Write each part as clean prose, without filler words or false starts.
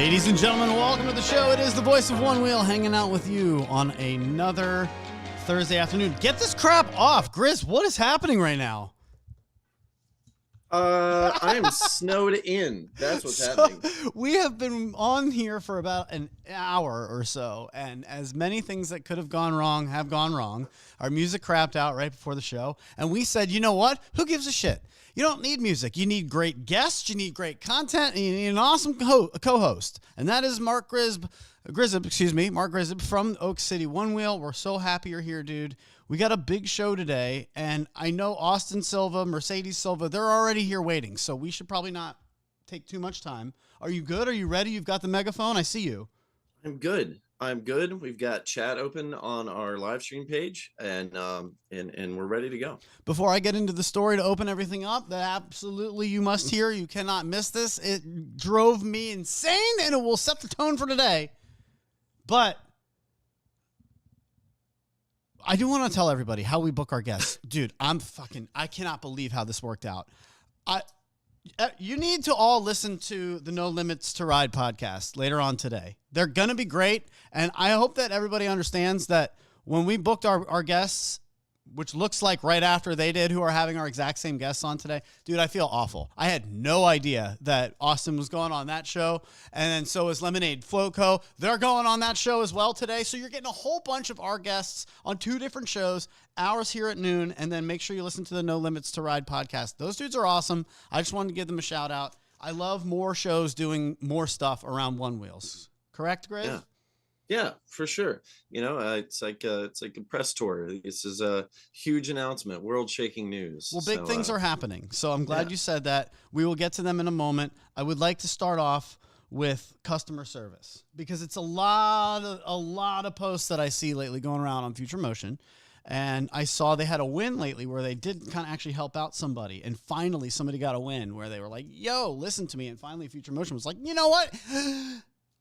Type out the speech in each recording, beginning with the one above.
Ladies and gentlemen, welcome to the show. It is the Voice of Onewheel hanging out with you on another Thursday afternoon. Get this crap off. Grzyb, what is happening right now? I'm snowed in. That's what's happening. We have been on here for about an hour or so, and as many things that could have gone wrong have gone wrong. Our music crapped out right before the show, and we said, you know what? Who gives a shit? You don't need music. You need great guests. You need great content. And you need an awesome co-host, and that is Mark Grzyb from Oak City Onewheel. We're so happy you're here, dude. We got a big show today, and I know Austen Silva, Mercedes Silva, they're already here waiting, so we should probably not take too much time. Are you good? Are you ready? You've got the megaphone? I see you. I'm good. We've got chat open on our live stream page, and we're ready to go. Before I get into the story to open everything up, that absolutely you must hear. You cannot miss this. It drove me insane, and it will set the tone for today. But I do want to tell everybody how we book our guests. Dude, I cannot believe how this worked out. You need to all listen to the No Limits to Ride podcast later on today. They're going to be great. And I hope that everybody understands that when we booked our guests, which looks like right after they did, who are having our exact same guests on today, dude, I feel awful. I had no idea that Austin was going on that show. And then so is Lemonade Float Co. They're going on that show as well today. So you're getting a whole bunch of our guests on two different shows, ours here at noon, and then make sure you listen to the No Limits to Ride podcast. Those dudes are awesome. I just wanted to give them a shout out. I love more shows doing more stuff around One Wheels. Correct, Greg? Yeah, for sure. You know, it's like a press tour. This is a huge announcement, world-shaking news. Well, big things are happening. So I'm glad you said that. We will get to them in a moment. I would like to start off with customer service because it's a lot of posts that I see lately going around on Future Motion. And I saw they had a win lately where they did kind of actually help out somebody. And finally somebody got a win where they were like, yo, listen to me. And finally Future Motion was like, you know what?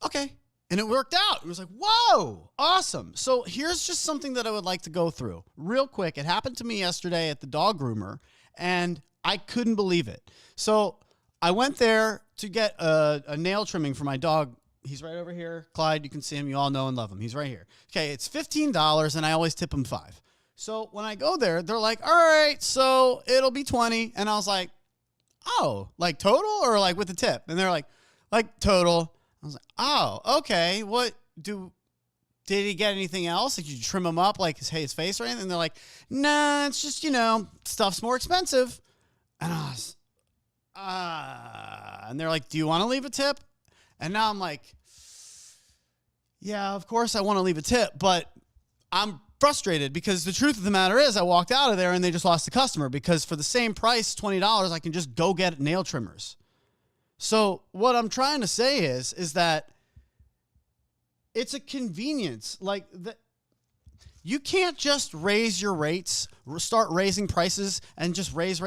Okay. And it worked out. It was like, whoa, awesome. So here's just something that I would like to go through real quick. It happened to me yesterday at the dog groomer, and I couldn't believe it. So I went there to get a nail trimming for my dog. He's right over here. Clyde, you can see him. You all know and love him. He's right here. Okay, it's $15, and I always tip him $5. So when I go there, they're like, all right, so it'll be $20. And I was like, oh, like total or like with the tip? And they're like total. I was like, oh, okay. Did he get anything else? Like, did you trim him up, like his face or anything? And they're like, nah, it's just, stuff's more expensive. And I was, and they're like, do you want to leave a tip? And now I'm like, yeah, of course I want to leave a tip, but I'm frustrated because the truth of the matter is I walked out of there and they just lost the customer because for the same price, $20, I can just go get nail trimmers. So what I'm trying to say is that it's a convenience. Like you can't just raise your rates, start raising prices and just raise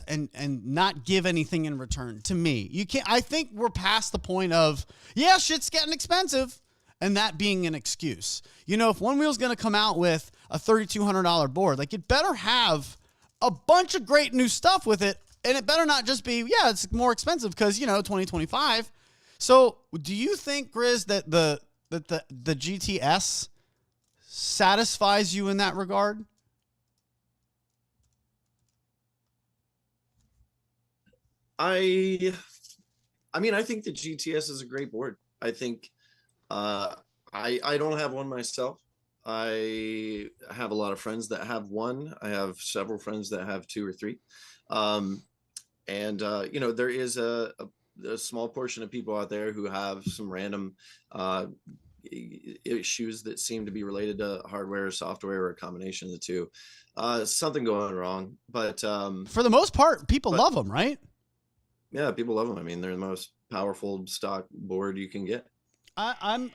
and not give anything in return to me. You can't. I think we're past the point of, yeah, shit's getting expensive and that being an excuse. If Onewheel's going to come out with a $3,200 board, like it better have a bunch of great new stuff with it. And it better not just be, yeah, it's more expensive because, 2025. So do you think, Grzyb, that the GTS satisfies you in that regard? I think the GTS is a great board. I think I don't have one myself. I have a lot of friends that have one. I have several friends that have two or three. There is a small portion of people out there who have some random issues that seem to be related to hardware or software or a combination of the two. Something going wrong, but for the most part, people love them, right? Yeah, people love them. I mean, they're the most powerful stock board you can get. I'm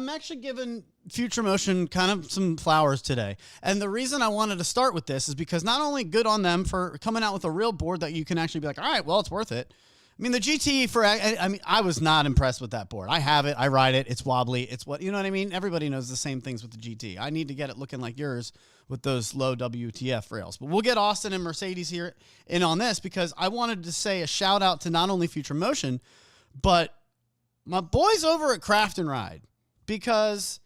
actually giving Future Motion kind of some flowers today. And the reason I wanted to start with this is because not only good on them for coming out with a real board that you can actually be like, all right, well, it's worth it. I mean, the GT I was not impressed with that board. I have it. I ride it. It's wobbly. It's you know what I mean? Everybody knows the same things with the GT. I need to get it looking like yours with those low WTF rails. But we'll get Austin and Mercedes here in on this because I wanted to say a shout out to not only Future Motion, but my boys over at Craft and Ride, because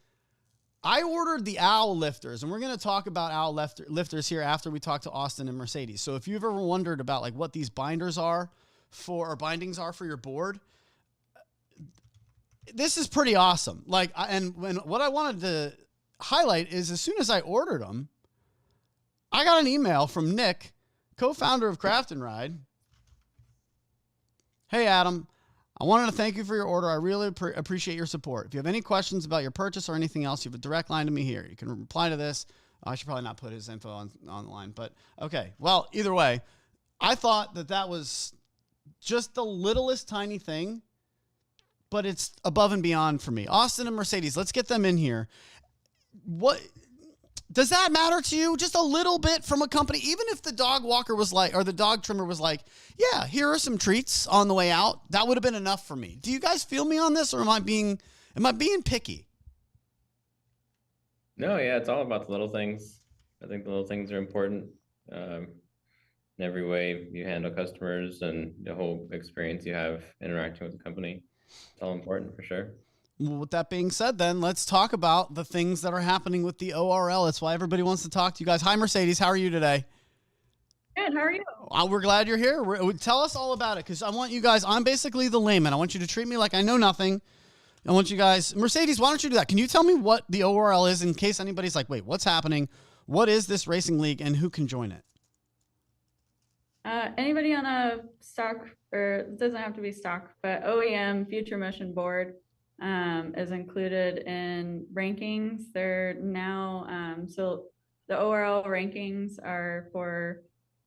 I ordered the owl lifters, and we're going to talk about owl lifters here after we talk to Austen and Mercedes. So if you've ever wondered about like what these bindings are for your board, this is pretty awesome. Like, and what I wanted to highlight is as soon as I ordered them, I got an email from Nick, co-founder of Craft and Ride. Hey, Adam, I wanted to thank you for your order. I really appreciate your support. If you have any questions about your purchase or anything else, you have a direct line to me here. You can reply to this. I should probably not put his info on the line, but okay. Well, either way, I thought that was just the littlest tiny thing, but it's above and beyond for me. Austen and Mercedes, let's get them in here. What does that matter to you? Just a little bit from a company, even if the dog walker was like, or the dog trimmer was like, yeah, here are some treats on the way out. That would have been enough for me. Do you guys feel me on this, or am I being picky? No, yeah, it's all about the little things. I think the little things are important. In every way you handle customers and the whole experience you have interacting with the company. It's all important for sure. Well, with that being said, then let's talk about the things that are happening with the ORL. That's why everybody wants to talk to you guys. Hi, Mercedes. How are you today? Good. How are you? We're glad you're here. Tell us all about it, because I want you guys, I'm basically the layman. I want you to treat me like I know nothing. I want you guys, Mercedes, why don't you do that? Can you tell me what the ORL is in case anybody's like, wait, what's happening? What is this racing league and who can join it? Anybody on a stock, or it doesn't have to be stock, but OEM future motion board is included in rankings. They're now, so the ORL rankings are for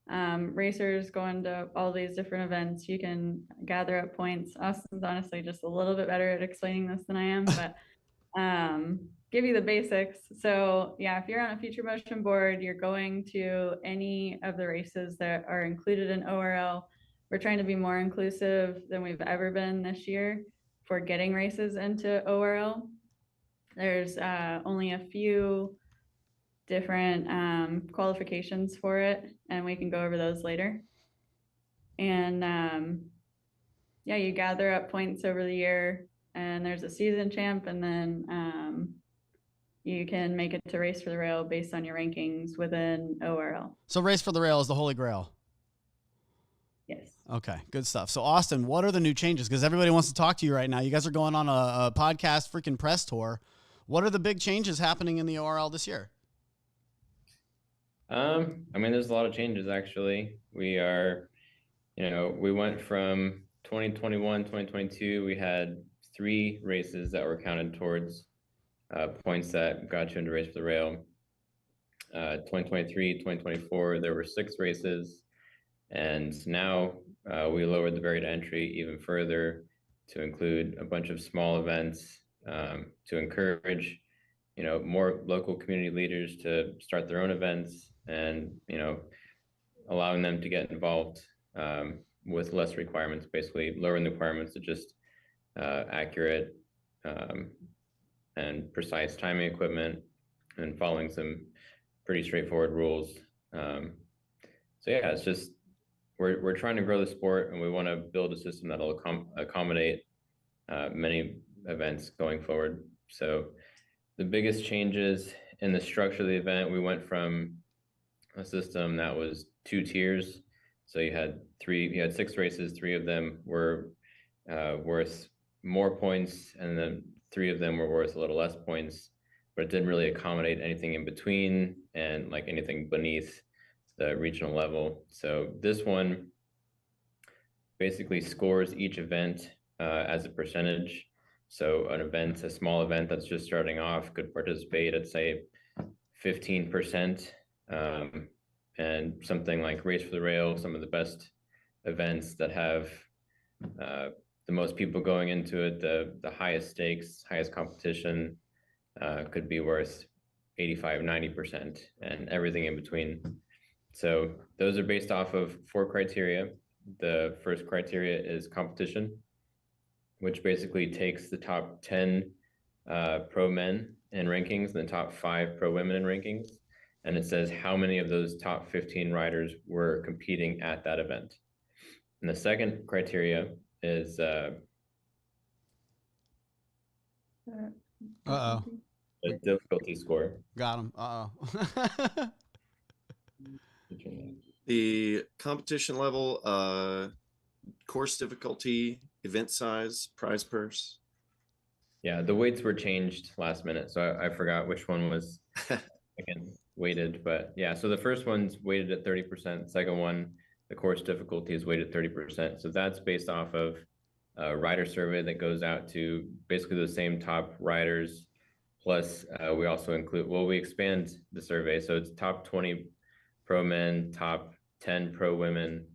racers going to all these different events. You can gather up points. Austin's honestly just a little bit better at explaining this than I am, but give you the basics. So yeah, if you're on a future motion board, you're going to any of the races that are included in ORL. We're trying to be more inclusive than we've ever been this year for getting races into ORL. There's only a few different qualifications for it, and we can go over those later. And yeah, you gather up points over the year, and there's a season champ, and then you can make it to Race for the Rail based on your rankings within ORL. So Race for the Rail is the holy grail. Yes. Okay, good stuff. So Austen, what are the new changes? Because everybody wants to talk to you right now. You guys are going on a podcast freaking press tour. What are the big changes happening in the ORL this year? I mean, there's a lot of changes actually. We are, we went from 2021, 2022, we had 3 races that were counted towards points that got you into Race for the Rail. 2023, 2024, there were 6 races. And now we lowered the barrier to entry even further to include a bunch of small events to encourage, more local community leaders to start their own events and, allowing them to get involved with less requirements, basically lowering the requirements to just accurate and precise timing equipment and following some pretty straightforward rules. So yeah, it's just, we're trying to grow the sport, and we want to build a system that'll accommodate many events going forward. So the biggest changes in the structure of the event, we went from a system that was 2 tiers. So you had 6 races, 3 of them were worth more points, and then 3 of them were worth a little less points, but it didn't really accommodate anything in between and like anything beneath the regional level. So this one basically scores each event as a percentage. So a small event that's just starting off could participate at say 15%, and something like Race for the Rail, some of the best events that have the most people going into it, the highest stakes, highest competition, could be worth 85, 90%, and everything in between. So those are based off of 4 criteria. The first criteria is competition, which basically takes the top 10 pro men in rankings and the top 5 pro women in rankings. And it says how many of those top 15 riders were competing at that event. And the second criteria is Uh-oh. The difficulty score. Got him. Uh-oh. The competition level, course difficulty, event size, prize purse. Yeah, the weights were changed last minute, so I forgot which one was again weighted. But yeah, so the first one's weighted at 30%. Second one, the course difficulty is weighted 30%. So that's based off of a rider survey that goes out to basically the same top riders. Plus, we also include, well, we expand the survey, so it's top 20 pro men, top 10 pro women,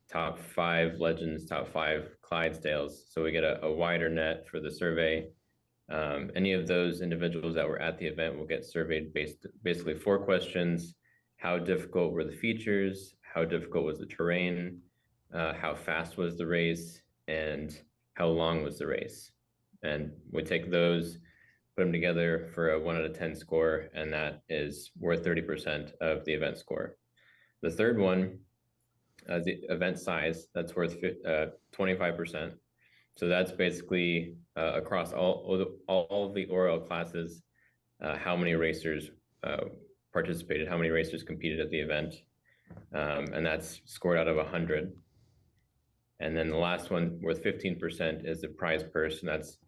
top 5 legends, top 5 Clydesdales. So we get a wider net for the survey. Any of those individuals that were at the event will get surveyed basically 4 questions. How difficult were the features? How difficult was the terrain? How fast was the race? And how long was the race? And we take those, put them together for a 1 out of 10 score, and that is worth 30% of the event score. The third one, the event size, that's worth 25%. So that's basically across all of the ORL classes, how many racers participated, how many racers competed at the event. And that's scored out of 100. And then the last one worth 15% is the prize purse, and that's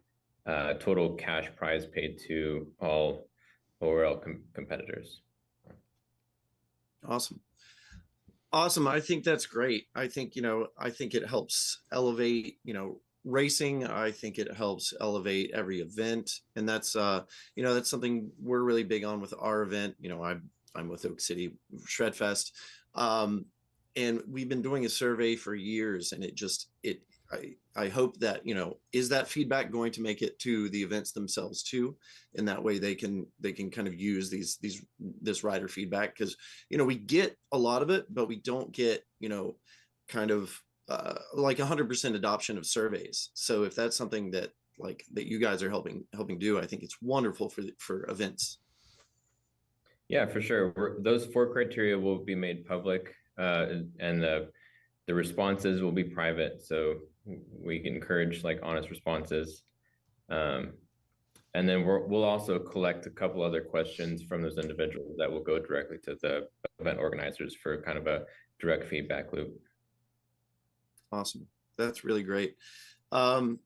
total cash prize paid to all ORL competitors. Awesome. Awesome. I think that's great. I think, I think it helps elevate, racing. I think it helps elevate every event. And that's, that's something we're really big on with our event. I'm with Oak City Shredfest. And we've been doing a survey for years, and I hope that, is that feedback going to make it to the events themselves too? And that way they can kind of use this rider feedback, because, we get a lot of it, but we don't get, kind of like 100% adoption of surveys. So if that's something that you guys are helping do, I think it's wonderful for events. Yeah, for sure. Those 4 criteria will be made public, and the responses will be private. So we can encourage honest responses. And then we'll also collect a couple other questions from those individuals that will go directly to the event organizers for kind of a direct feedback loop. Awesome. That's really great. Let's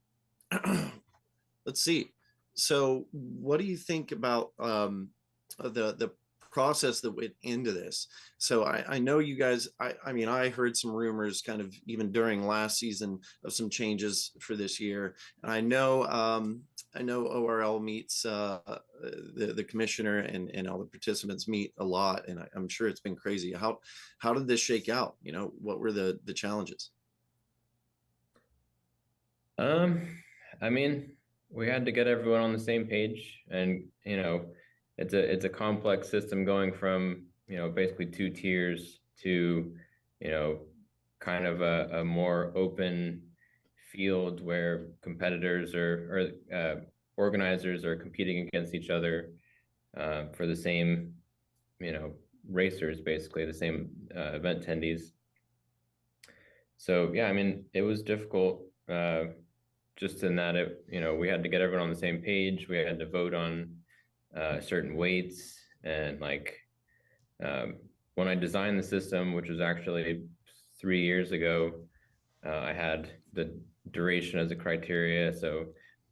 see. So what do you think about the process that went into this? So I know you guys, I heard some rumors kind of even during last season of some changes for this year. And I know ORL meets the commissioner and all the participants meet a lot, and I'm sure it's been crazy. How did this shake out? What were the challenges? We had to get everyone on the same page, and it's a complex system going from basically 2 tiers to kind of a more open field where competitors or organizers are competing against each other for the same racers, basically the same event attendees. So yeah, it was difficult, just in that we had to get everyone on the same page. We had to vote on certain weights, and when I designed the system, which was actually 3 years ago, I had the duration as a criteria. So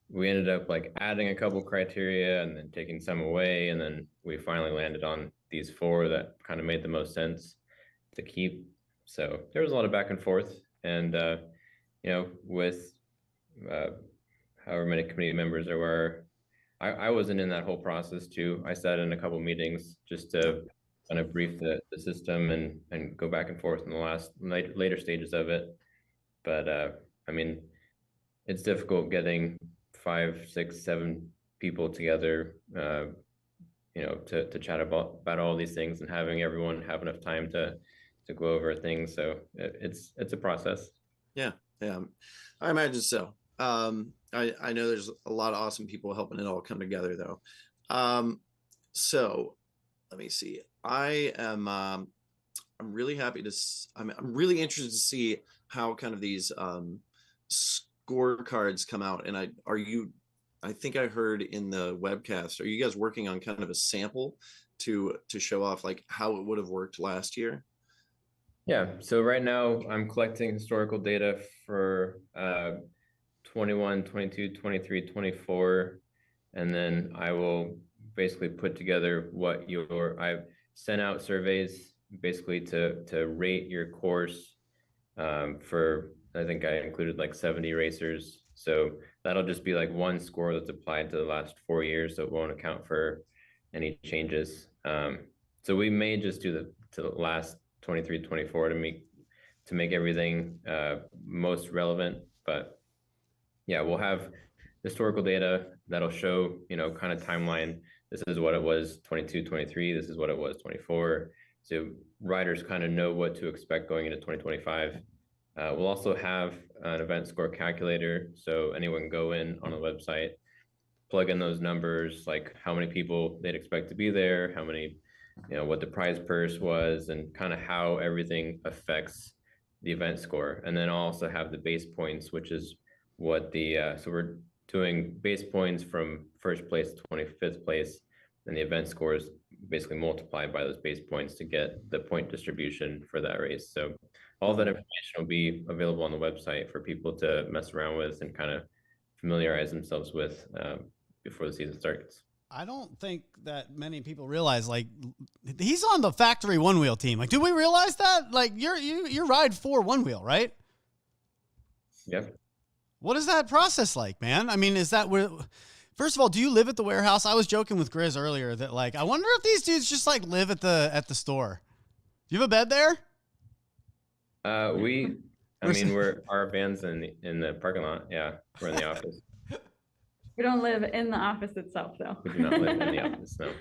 we ended up adding a couple criteria and then taking some away, and then we finally landed on these 4 that kind of made the most sense to keep. So there was a lot of back and forth, and with however many committee members there were, I wasn't in that whole process too. I sat in a couple meetings just to kind of brief the system and go back and forth in the later stages of it. But it's difficult getting 5, 6, 7 people together, to chat about all these things, and having everyone have enough time to go over things. So it's a process. Yeah, I imagine so. I know there's a lot of awesome people helping it all come together, though. So let me see. I'm really happy to. I'm really interested to see how kind of these scorecards come out. And are you I think I heard in the webcast, are you guys working on kind of a sample to show off like how it would have worked last year? Yeah, so right now I'm collecting historical data for 21, 22, 23, 24, and then I will basically put together what I've sent out surveys basically to rate your course for, I think I included like 70 racers. So that'll just be like one score that's applied to the last 4 years, so it won't account for any changes. So we may just do the last 23, 24 to make everything most relevant. But yeah, we'll have historical data that'll show, kind of timeline. This is what it was 22, 23. This is what it was 24. So riders kind of know what to expect going into 2025. We'll also have an event score calculator, so anyone can go in on the website, plug in those numbers, like how many people they'd expect to be there, how many, what the prize purse was, and kind of how everything affects the event score. And then I'll also have the base points, which is what so we're doing base points from first place to 25th place, and the event score is basically multiplied by those base points to get the point distribution for that race. So all that information will be available on the website for people to mess around with and kind of familiarize themselves with before the season starts. I don't think that many people realize, like, he's on the factory one wheel team. Like, do we realize that? Like, you ride for one wheel, right? Yep. What is that process like, man? I mean, is that where? First of all, do you live at the warehouse? I was joking with Grzyb earlier that, like, I wonder if these dudes just like live at the store. Do you have a bed there? Our van's in the parking lot. Yeah, we're in the office. We don't live in the office itself, though. We do not live in the office, no.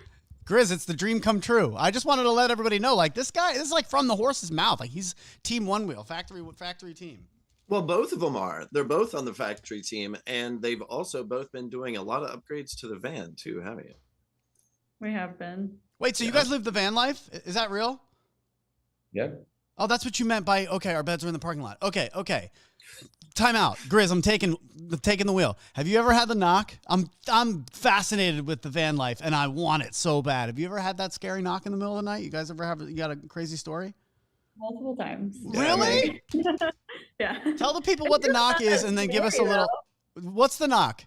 Grzyb, it's the dream come true. I just wanted to let everybody know, like, this is like from the horse's mouth. Like, he's team one wheel, factory team. Well, both of them are. They're both on the factory team, and they've also both been doing a lot of upgrades to the van too, haven't you? We have been. Wait, so you guys live the van life? Is that real? Yep. Oh, that's what you meant by, okay, our beds are in the parking lot. Okay. Time out. Grzyb, I'm taking the wheel. Have you ever had the knock? I'm fascinated with the van life, and I want it so bad. Have you ever had that scary knock in the middle of the night? You guys you got a crazy story? Multiple times. Really? Yeah. Tell the people what the knock is, and then give us a little. What's the knock?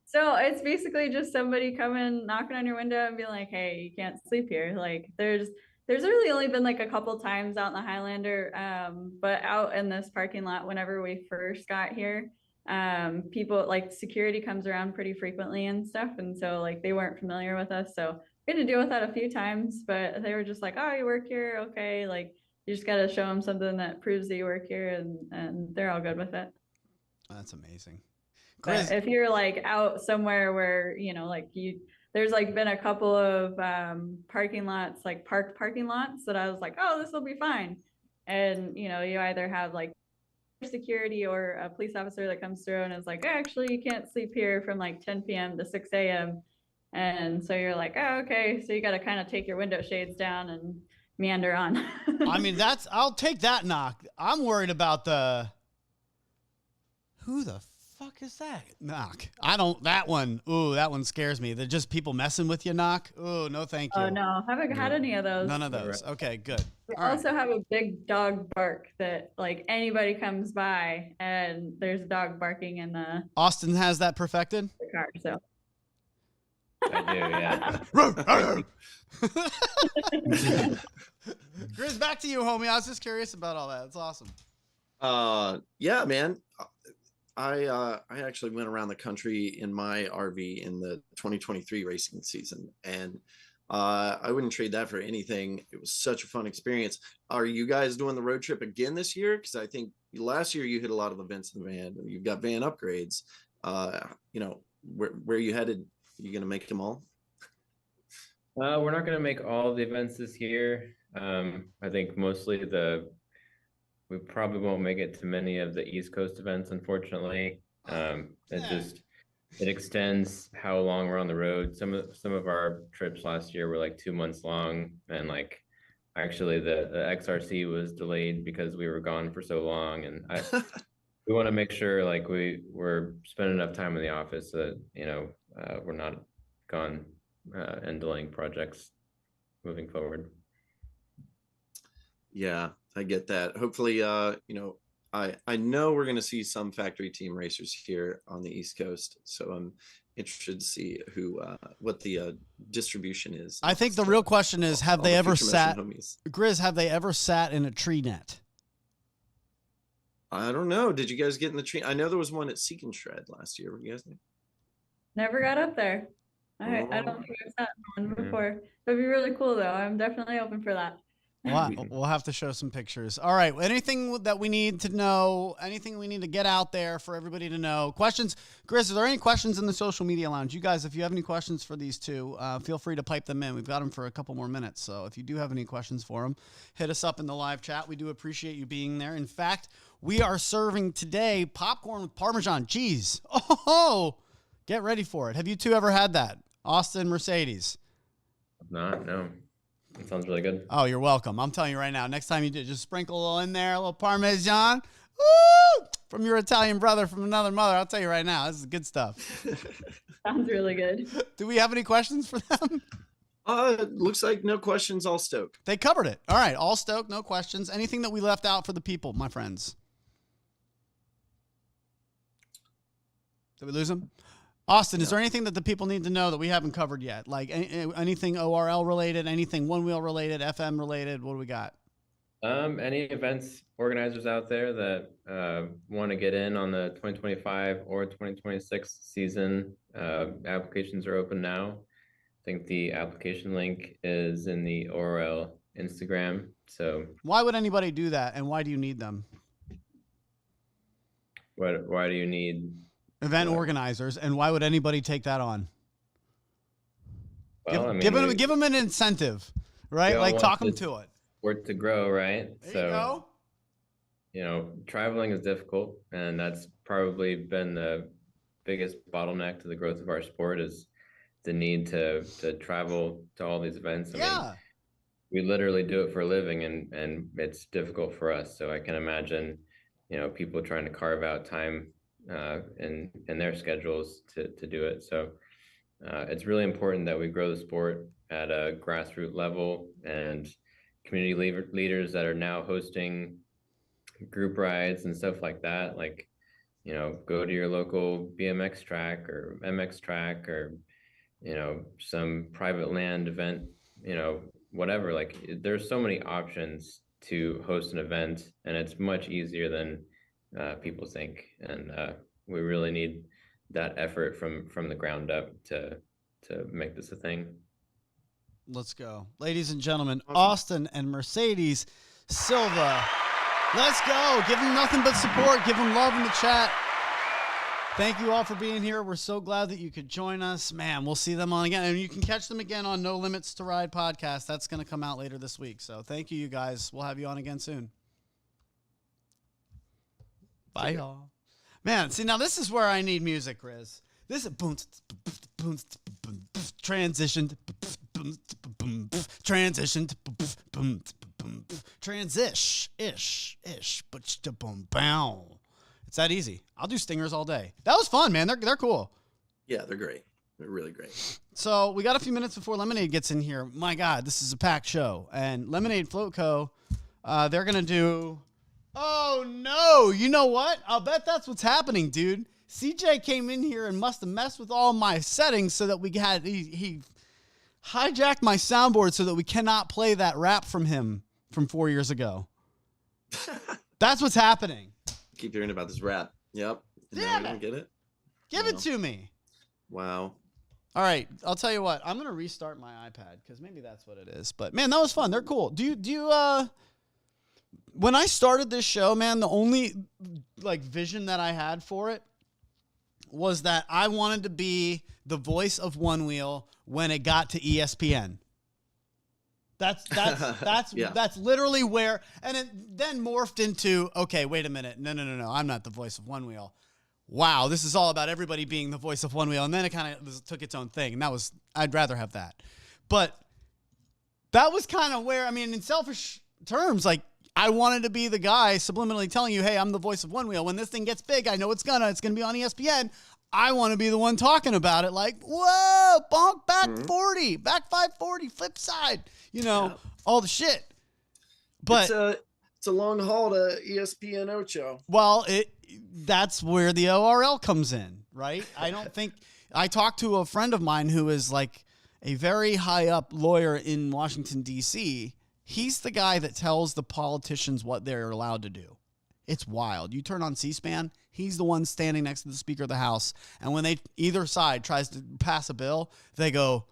So it's basically just somebody coming, knocking on your window and being like, hey, you can't sleep here. Like there's really only been like a couple times out in the Highlander, but out in this parking lot, whenever we first got here, people like security comes around pretty frequently and stuff. And so like they weren't familiar with us. So we had to deal with that a few times, but they were just like, oh, you work here. Okay. Like you just got to show them something that proves that you work here, and they're all good with it. That's amazing. But if you're like out somewhere where, there's like been a couple of parking lots, like parked parking lots that I was like, oh, this will be fine. And, you either have like security or a police officer that comes through and is like, actually, you can't sleep here from like 10 p.m. to 6 a.m. And so you're like, oh, okay. So you got to kind of take your window shades down and meander on. I mean, I'll take that knock. I'm worried about who the fuck is that knock? That one scares me. They're just people messing with you knock. Oh, no, thank you. Oh, no. Haven't had any of those. None of those. Okay, good. We also have a big dog bark that like anybody comes by and there's a dog barking in the Austen has that perfected? The car, so. I do, yeah. Grzyb, back to you, homie. I was just curious about all that. It's awesome. Yeah, man. I actually went around the country in my RV in the 2023 racing season, and I wouldn't trade that for anything. It was such a fun experience. Are you guys doing the road trip again this year? Because I think last year you hit a lot of events in the van. You've got van upgrades. Where are you headed? Are you going to make them all? We're not going to make all the events this year. I think mostly we probably won't make it to many of the East Coast events, unfortunately. It extends how long we're on the road. Some of our trips last year were like 2 months long, and like actually the XRC was delayed because we were gone for so long, and we want to make sure like we're spending enough time in the office that, we're not gone and delaying projects moving forward. Yeah, I get that. Hopefully, I know we're going to see some factory team racers here on the East Coast, so I'm interested to see what the distribution is. I think the real question is, have they ever sat, Grizz, have they ever sat in a tree net? I don't know. Did you guys get in the tree? I know there was one at Seek and Shred last year. Were you guys there? Never got up there. I don't think I've sat in one before. That'd be really cool though. I'm definitely open for that. We'll have to show some pictures. All right. Anything that we need to know, anything we need to get out there for everybody to know? Questions? Chris, are there any questions in the social media lounge? You guys, if you have any questions for these two, feel free to pipe them in. We've got them for a couple more minutes. So if you do have any questions for them, hit us up in the live chat. We do appreciate you being there. In fact, we are serving today popcorn with Parmesan cheese. Oh, get ready for it. Have you two ever had that? Austen, Mercedes? No. That sounds really good. Oh, you're welcome. I'm telling you right now, next time you do, just sprinkle a little in there, a little Parmesan. Woo! From your Italian brother from another mother. I'll tell you right now, this is good stuff. Sounds really good. Do we have any questions for them? Looks like no questions, all stoked. They covered it. All right, all stoked, no questions. Anything that we left out for the people, my friends? Did we lose them? Austen, is there anything that the people need to know that we haven't covered yet? Like anything ORL related, anything one wheel related, FM related? What do we got? Any events organizers out there that want to get in on the 2025 or 2026 season, applications are open now. I think the application link is in the ORL Instagram. So why would anybody do that, and why do you need them? Why do you need event organizers, and why would anybody take that on? Well, give them an incentive, right? Like talk them to it. For it to grow, right? There you go. Traveling is difficult, and that's probably been the biggest bottleneck to the growth of our sport is the need to travel to all these events. I mean, we literally do it for a living, and it's difficult for us. So I can imagine, people trying to carve out time in their schedules to do it. So it's really important that we grow the sport at a grassroots level, and community leaders that are now hosting group rides and stuff like that, like, go to your local BMX track or MX track or, some private land event, whatever. Like, there's so many options to host an event, and it's much easier than people think, and we really need that effort from the ground up to make this a thing. Let's go, ladies and gentlemen. Austen and Mercedes Silva. Let's go. Give them nothing but support. Give them love in the chat. Thank you all for being here. We're so glad that you could join us. Man, we'll see them on again, and you can catch them again on No Limits to Ride podcast. That's going to come out later this week. So thank you guys. We'll have you on again soon. Bye, y'all. Man, see, now this is where I need music, Riz. This is boom, transition, transition, transish-ish, but boom, bow. It's that easy. I'll do stingers all day. That was fun, man. They're cool. Yeah, they're great. They're really great. So we got a few minutes before Lemonade gets in here. My God, this is a packed show. And Lemonade Float Co., they're going to do... Oh, no. You know what? I'll bet that's what's happening, dude. CJ came in here and must have messed with all my settings so that we had... He hijacked my soundboard so that we cannot play that rap from him from 4 years ago. That's what's happening. Keep hearing about this rap. Yep. Damn it. Get it? Give it to me. Wow. All right. I'll tell you what. I'm going to restart my iPad because maybe that's what it is. But, man, that was fun. They're cool. Do you when I started this show, man, the only, vision that I had for it was that I wanted to be the voice of Onewheel when it got to ESPN. That's Yeah. That's literally where, and it then morphed into, okay, wait a minute. No. I'm not the voice of Onewheel. Wow. This is all about everybody being the voice of Onewheel. And then it kind of took its own thing. And I'd rather have that. But that was kind of where, I mean, in selfish terms, I wanted to be the guy subliminally telling you, hey, I'm the voice of Onewheel. When this thing gets big, I know it's gonna be on ESPN. I want to be the one talking about it, like, whoa, bonk back 40, back 540, flip side, all the shit. But it's a long haul to ESPN Ocho. Well, that's where the ORL comes in, right? I talked to a friend of mine who is like a very high up lawyer in Washington, D.C. He's the guy that tells the politicians what they're allowed to do. It's wild. You turn on C-SPAN, he's the one standing next to the Speaker of the House. And when either side tries to pass a bill, they go,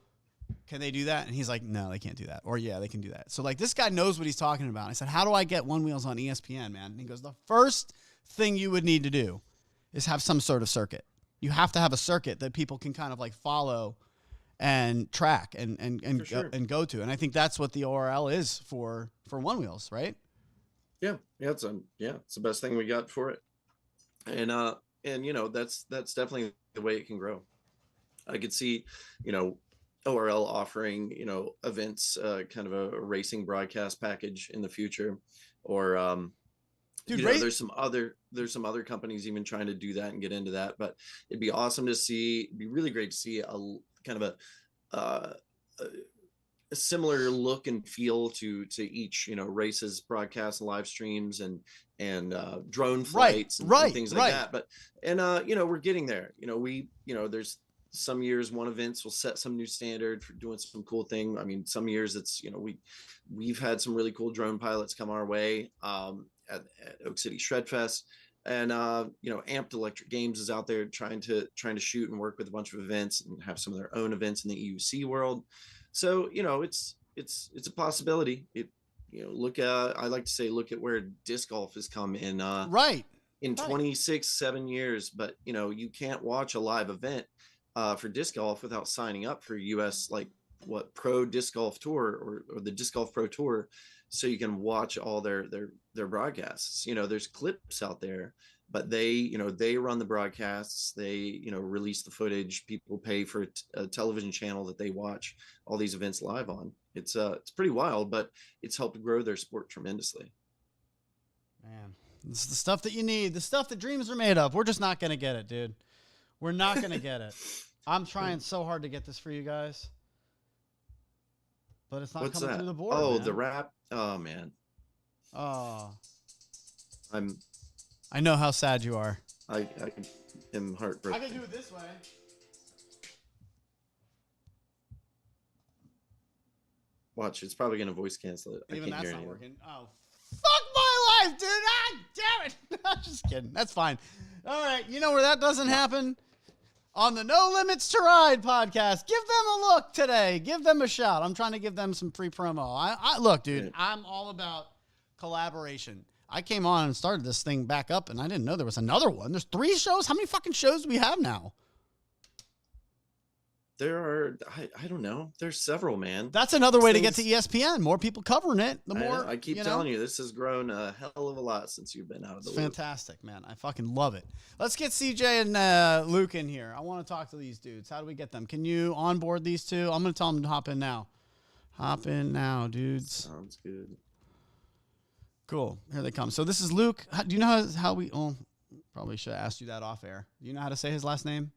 can they do that? And he's like, no, they can't do that. Or, yeah, they can do that. So, like, this guy knows what he's talking about. I said, how do I get Onewheels on ESPN, man? And he goes, the first thing you would need to do is have some sort of circuit. You have to have a circuit that people can kind of, like, follow and track and go to. And I think that's what the ORL is for Onewheels, right? Yeah, it's the best thing we got for it, and that's definitely the way it can grow. I could see, ORL offering, events, kind of a racing broadcast package in the future, or there's some other companies even trying to do that and get into that. But it'd be awesome to see. It'd be really great to see a kind of a similar look and feel to each races, broadcasts, live streams, and drone flights and things like that. But we're getting there. There's some years one events will set some new standard for doing some cool thing. I mean, some years it's we've had some really cool drone pilots come our way at Oak City Shredfest, and Amped Electric Games is out there trying to shoot and work with a bunch of events and have some of their own events in the EUC world. So, it's a possibility. I like to say, look at where disc golf has come in 7 years, but you can't watch a live event for disc golf without signing up for US, Pro Disc Golf Tour or the Disc Golf Pro Tour. So you can watch all their broadcasts. There's clips out there, but they run the broadcasts. They, release the footage. People pay for a television channel that they watch all these events live on. It's pretty wild, but it's helped grow their sport tremendously. Man, this is the stuff that you need, the stuff that dreams are made of. We're just not going to get it, dude. We're not going to get it. I'm trying so hard to get this for you guys, but it's not coming through the board. Oh, man. The rap. Oh, man. Oh, I know how sad you are. I am heartbroken. I can do it this way. Watch, it's probably going to voice cancel it. Even I can't that's hear not anything. working. Oh, fuck my life, dude. Ah, damn it. I'm just kidding. That's fine. All right. You know where that doesn't happen? On the No Limits to Ride podcast. Give them a look today. Give them a shout. I'm trying to give them some free promo. I look, dude, I'm all about collaboration. I came on and started this thing back up, and I didn't know there was another one. There's 3 shows. How many fucking shows do we have now? There are, I don't know. There's several, man. That's another way to get to ESPN. More people covering it. The more I keep telling you, this has grown a hell of a lot since you've been out of the loop. Fantastic, man. I fucking love it. Let's get CJ and Lucc in here. I want to talk to these dudes. How do we get them? Can you onboard these two? I'm going to tell them to hop in now. Hop in now, dudes. Sounds good. Cool. Here they come. So this is Lucc. Do you know how we... Oh, probably should have asked you that off air. Do you know how to say his last name?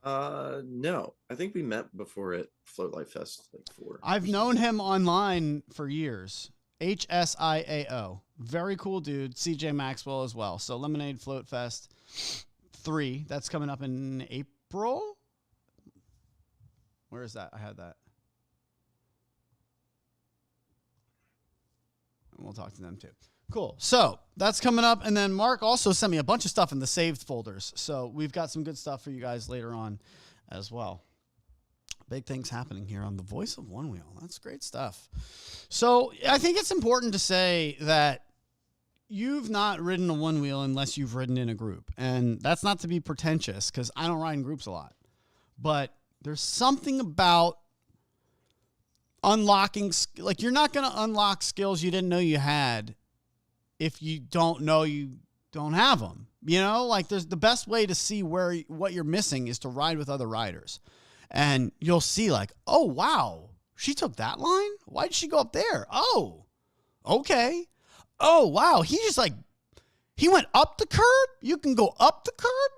No. I think we met before at Float Life Fest, 4. I've known him online for years. HSIAO. Very cool dude. CJ Maxwell as well. So Lemonade Float Fest 3. That's coming up in April. Where is that? I had that. And we'll talk to them too. Cool. So that's coming up. And then Mark also sent me a bunch of stuff in the saved folders. So we've got some good stuff for you guys later on as well. Big things happening here on the Voice of Onewheel. That's great stuff. So I think it's important to say that you've not ridden a Onewheel unless you've ridden in a group. And that's not to be pretentious because I don't ride in groups a lot. But there's something about unlocking, like you're not going to unlock skills you didn't know you had if you don't know you don't have them. Like there's the best way to see what you're missing is to ride with other riders. And you'll see like, oh, wow, she took that line? Why did she go up there? Oh, okay. oh, wow. He went up the curb? You can go up the curb?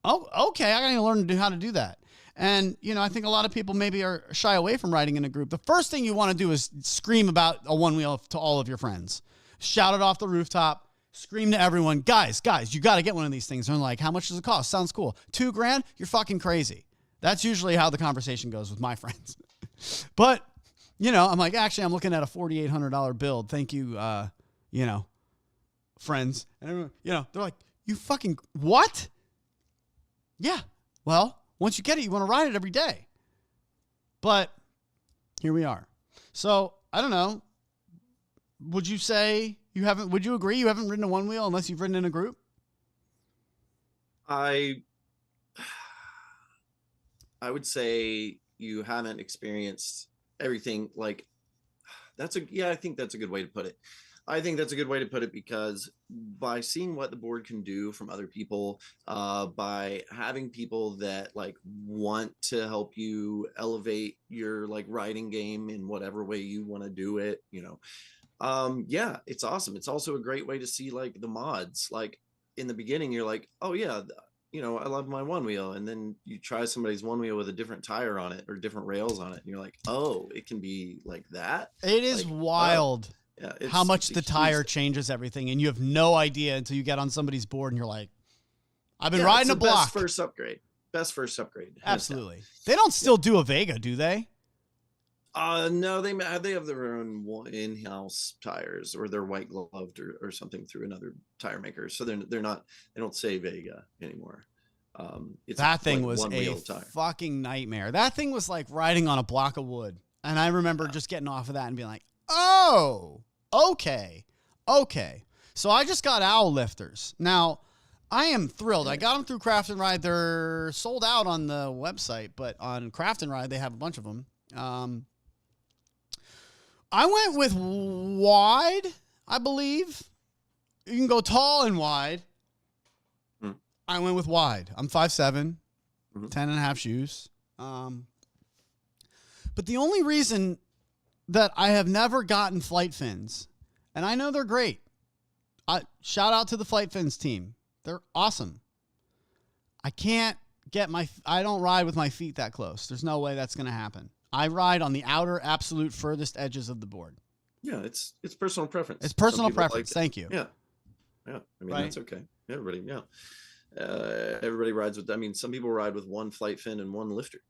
Oh, okay. I got to learn how to do that. And, I think a lot of people maybe are shy away from riding in a group. The first thing you want to do is scream about a one wheel to all of your friends. Shout it off the rooftop. Scream to everyone, guys, you got to get one of these things. And they're like, how much does it cost? Sounds cool. $2,000? You're fucking crazy. That's usually how the conversation goes with my friends. But, I'm like, actually, I'm looking at a $4,800 build. Thank you, friends. And everyone, they're like, you fucking what? Yeah. Well, once you get it, you want to ride it every day. But here we are. So I don't know. Would you say would you agree you haven't ridden a one wheel unless you've ridden in a group? I would say you haven't experienced everything. Like I think that's a good way to put it. I think that's a good way to put it because by seeing what the board can do from other people, by having people that like want to help you elevate your like riding game in whatever way you want to do it, it's awesome. It's also a great way to see like the mods. Like in the beginning, you're like, oh yeah, I love my one wheel. And then you try somebody's one wheel with a different tire on it or different rails on it. And you're like, oh, it can be like that. It is like, wild. Yeah, how much the tire changes everything, and you have no idea until you get on somebody's board and you're like, I've been riding a block. Best first upgrade. Absolutely. They don't still do a Vega, do they? No, they have their own in-house tires, or they're white gloved or something through another tire maker. So they don't say Vega anymore. That thing was a fucking nightmare. That thing was like riding on a block of wood. And I remember just getting off of that and being like, oh, okay. So I just got owl lifters. Now, I am thrilled. I got them through Craft and Ride. They're sold out on the website, but on Craft and Ride, they have a bunch of them. I went with wide, I believe. You can go tall and wide. I went with wide. I'm 5'7", 10 and a half shoes. But the only reason that I have never gotten flight fins, and I know they're great. Shout out to the flight fins team. They're awesome. I don't ride with my feet that close. There's no way that's going to happen. I ride on the outer absolute furthest edges of the board. Yeah, it's personal preference. It's personal preference. Thank you. Yeah. I mean, that's okay. Everybody rides with, some people ride with one flight fin and one lifter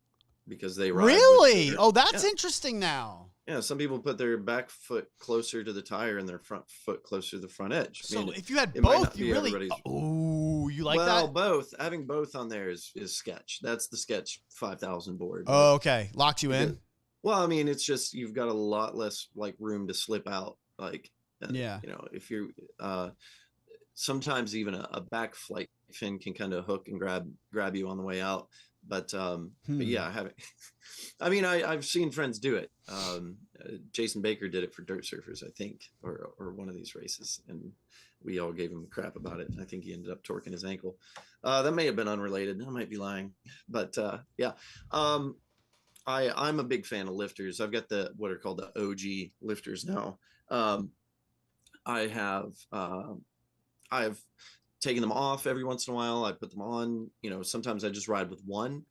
because they ride. Really? That's interesting now. Yeah, some people put their back foot closer to the tire and their front foot closer to the front edge. So if you had both, you really... Oh, you like that? Well, both. Having both on there is sketch. That's the sketch 5,000 board. Oh, okay. Locks you in? Well, it's just you've got a lot less like room to slip out. Like, if you're... sometimes even a back flight fin can kind of hook and grab you on the way out. But yeah, I've seen friends do it. Jason Baker did it for dirt surfers, I think, or one of these races, and we all gave him crap about it. I think he ended up torquing his ankle. That may have been unrelated. I might be lying, but I'm a big fan of lifters. I've got what are called the OG lifters now. I've taken them off every once in a while. I put them on. Sometimes I just ride with one.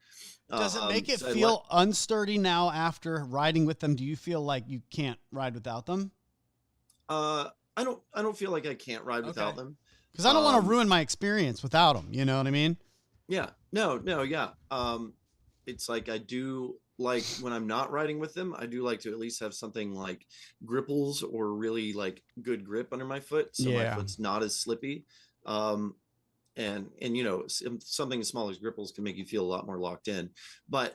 Does it make it feel unsturdy now after riding with them? Do you feel like you can't ride without them? I don't feel like I can't ride without them. Because I don't want to ruin my experience without them. You know what I mean? Yeah. No. Yeah. It's like I do like when I'm not riding with them, I do like to at least have something like gripples or really like good grip under my foot. So my foot's not as slippy. And something as small as gripples can make you feel a lot more locked in. But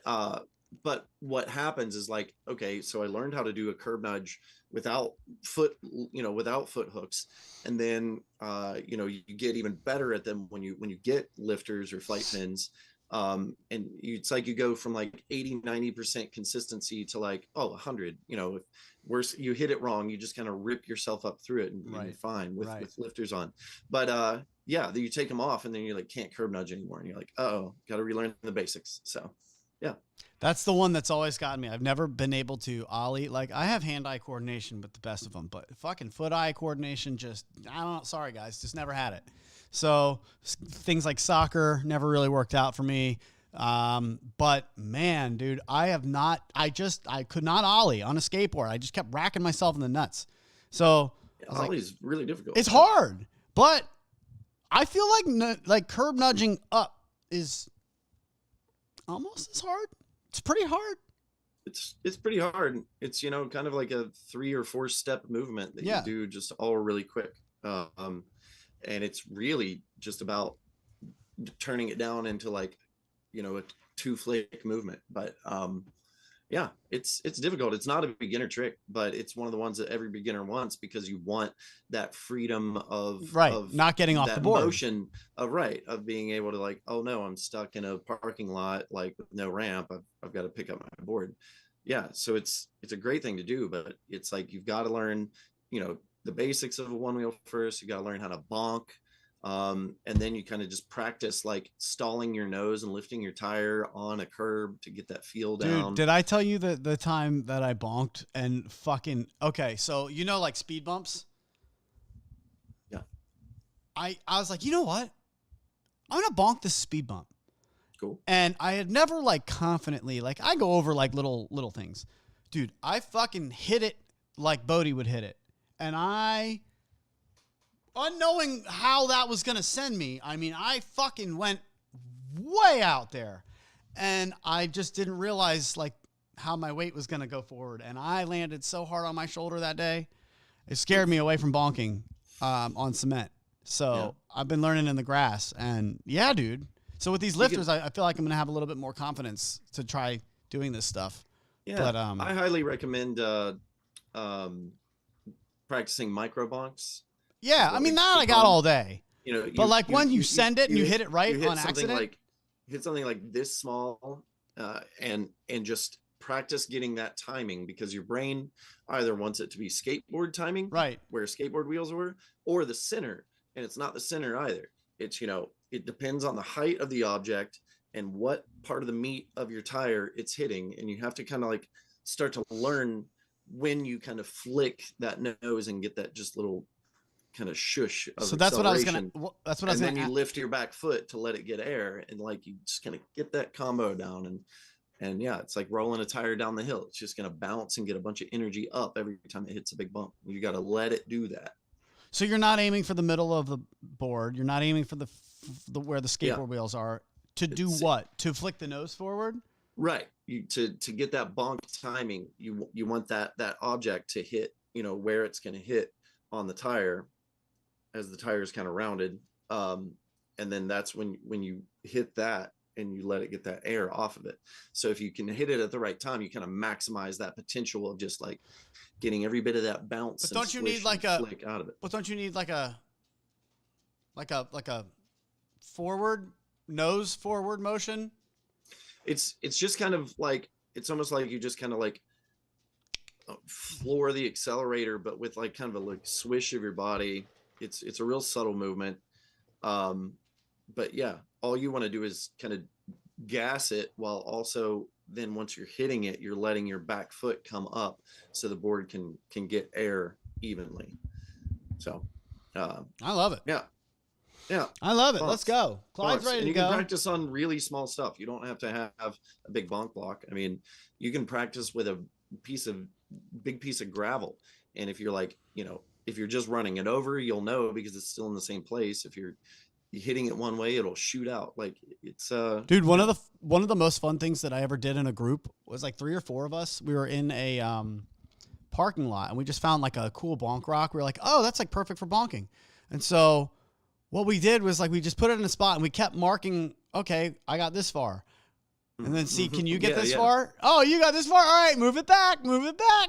what happens is like, okay, so I learned how to do a curb nudge without foot hooks. And then, you get even better at them when you get lifters or flight fins. It's like you go from like 80-90% consistency to like 100. If you hit it wrong, you just kind of rip yourself up through it, and you're fine with lifters on. But you take them off and then you like can't curb nudge anymore, and you're like, got to relearn the basics. So Yeah. That's the one that's always gotten me. I've never been able to ollie. Like, I have hand-eye coordination with the best of them, but fucking foot-eye coordination, just, I don't know. Sorry, guys. Just never had it. So things like soccer never really worked out for me. But man, dude, I could not ollie on a skateboard. I just kept racking myself in the nuts. So Ollie's really difficult. it's hard, but I feel like curb nudging up is almost as hard. It's pretty hard. It's pretty hard. It's, you know, kind of like a 3 or 4 step movement that you do just all really quick. And it's really just about turning it down into like, you know, a 2 flake movement. But yeah, it's difficult. It's not a beginner trick, but it's one of the ones that every beginner wants, because you want that freedom of not getting off the board, motion of being able to, like, oh no, I'm stuck in a parking lot, like with no ramp. I've got to pick up my board. Yeah, so it's a great thing to do, but it's like you've got to learn, you know, the basics of a one wheel first. You got to learn how to bonk. And then you kind of just practice like stalling your nose and lifting your tire on a curb to get that feel down. Dude, did I tell you the time that I bonked and fucking, okay, so you know, like speed bumps? Yeah. I was like, you know what? I'm going to bonk this speed bump. Cool. And I had never like confidently, like I go over like little things. Dude, I fucking hit it like Bodie would hit it. And unknowing how that was going to send me, I mean, I fucking went way out there. And I just didn't realize like how my weight was going to go forward. And I landed so hard on my shoulder that day. It scared me away from bonking on cement. So I've been learning in the grass. And yeah, dude. So with these lifters, I feel like I'm going to have a little bit more confidence to try doing this stuff. Yeah, but, I highly recommend practicing micro bonks. Yeah, I mean, that I got all day. You know, but like when you send it and you hit it right on accident, hit something like this small, and just practice getting that timing, because your brain either wants it to be skateboard timing, right, where skateboard wheels were, or the center, and it's not the center either. It's, you know, it depends on the height of the object and what part of the meat of your tire it's hitting, and you have to kind of like start to learn when you kind of flick that nose and get that just little kind of shush of so that's what I was gonna and then you lift your back foot to let it get air, and like you just kind of get that combo down, and yeah, it's like rolling a tire down the hill. It's just gonna bounce and get a bunch of energy up every time it hits a big bump. You got to let it do that. So you're not aiming for the middle of the board. You're not aiming for the where the skateboard wheels are. To do what? To flick the nose forward? Right. To get that bonk timing, you want that object to hit, you know, where it's going to hit on the tire as the tire is kind of rounded. And then that's when you hit that and you let it get that air off of it. So if you can hit it at the right time, you kind of maximize that potential of just like getting every bit of that bounce. But don't you need like a flick out of it? But don't you need like a forward nose forward motion? It's just kind of like, it's almost like you just kind of like floor the accelerator, but with like kind of a like swish of your body. It's a real subtle movement. But yeah, all you want to do is kind of gas it, while also then once you're hitting it, you're letting your back foot come up so the board can get air evenly. So I love it. Yeah, I love it. Let's go. Clyde's ready to go. You can practice on really small stuff. You don't have to have a big bonk block. I mean, you can practice with a big piece of gravel. And if you're like, you know, if you're just running it over, you'll know because it's still in the same place. If you're hitting it one way, it'll shoot out. Like it's dude, one of the most fun things that I ever did in a group was like 3 or 4 of us. We were in a parking lot and we just found like a cool bonk rock. We were like, oh, that's like perfect for bonking. And so what we did was like we just put it in a spot and we kept marking, okay, I got this far. And then see, can you get this far? Oh, you got this far. All right, move it back.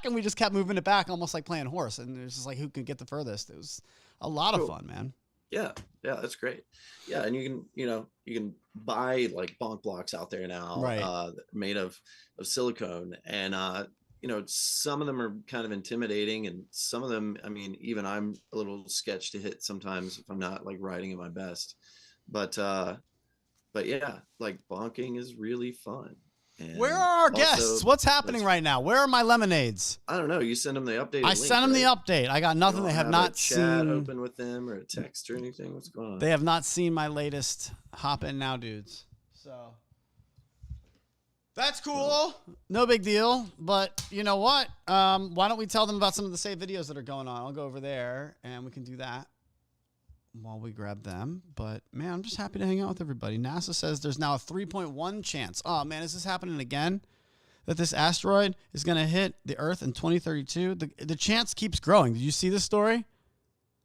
And we just kept moving it back, almost like playing horse. And it was just like, who could get the furthest? It was a lot of fun, man. Yeah, that's great. Yeah, and you can buy like bonk blocks out there now, right, made of silicone, and some of them are kind of intimidating, and some of them, I mean, even I'm a little sketched to hit sometimes if I'm not like riding at my best. But yeah, like bonking is really fun. And Where are our also, guests? What's happening right now? Where are my lemonades? I don't know. You send them the updated I link, sent them the right? update. I got nothing. They have a not chat seen. open with them or a text or anything. What's going on? They have not seen my latest hop in now, dudes. So that's cool. No big deal. But you know what? Why don't we tell them about some of the saved videos that are going on? I'll go over there and we can do that while we grab them. But man, I'm just happy to hang out with everybody. NASA says there's now a 3.1 chance. Oh man, is this happening again? That this asteroid is going to hit the Earth in 2032? The chance keeps growing. Did you see this story?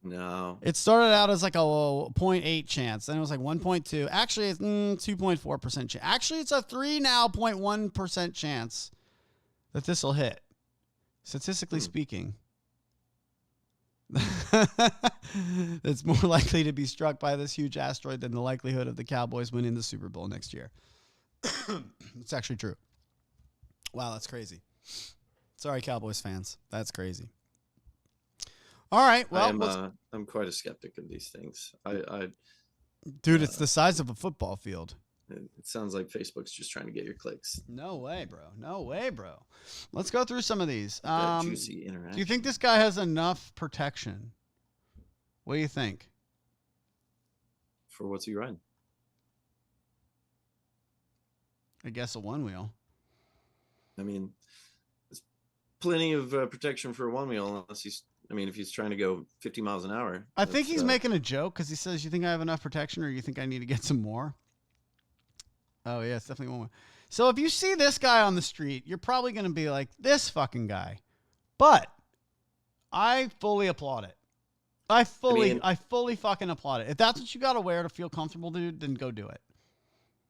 No. It started out as like a 0.8 chance. Then it was like 1.2. Actually, it's 2.4% chance. Actually, it's a 0.1% chance that this will hit, statistically speaking. It's more likely to be struck by this huge asteroid than the likelihood of the Cowboys winning the Super Bowl next year. It's actually true. Wow, that's crazy. Sorry, Cowboys fans. That's crazy. All right. Well, I'm quite a skeptic of these things. Dude, it's the size of a football field. It sounds like Facebook's just trying to get your clicks. No way, bro. No way, bro. Let's go through some of these. That juicy interaction. Do you think this guy has enough protection? What do you think? For what's he running? I guess a one wheel. I mean, there's plenty of protection for a one wheel, unless if he's trying to go 50 miles an hour. I think he's making a joke because he says, you think I have enough protection or you think I need to get some more? Oh, yeah, it's definitely one wheel. So if you see this guy on the street, you're probably going to be like, this fucking guy. But I fully applaud it. I fully fucking applaud it. If that's what you got to wear to feel comfortable, dude, then go do it.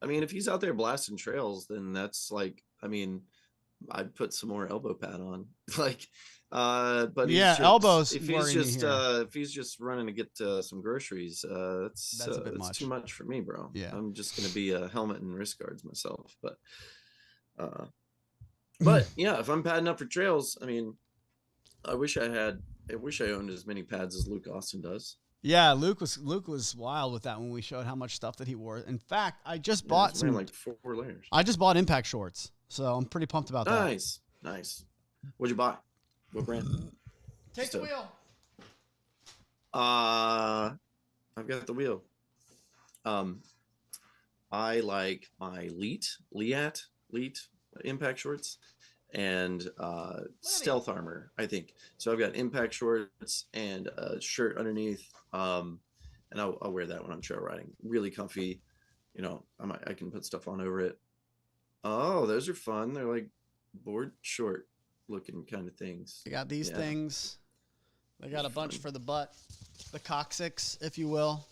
I mean, if he's out there blasting trails, then that's like, I'd put some more elbow pad on. But yeah, elbows. If he's just running to get some groceries, that's a bit much. Too much for me, bro. Yeah, I'm just gonna be a helmet and wrist guards myself. But yeah, if I'm padding up for trails, I wish I owned as many pads as Luke Austen does. Yeah, Luke was wild with that when we showed how much stuff that he wore. In fact, I just bought some like 4 layers. I just bought impact shorts, so I'm pretty pumped about that. Nice. What'd you buy? What brand? Take the wheel. I've got the wheel. I like my Leat impact shorts and stealth armor, I think. So I've got impact shorts and a shirt underneath. And I'll wear that when I'm trail riding. Really comfy. I can put stuff on over it. Oh, those are fun. They're like board short looking kind of things. They got these things. They got a bunch for the butt, the coccyx, if you will,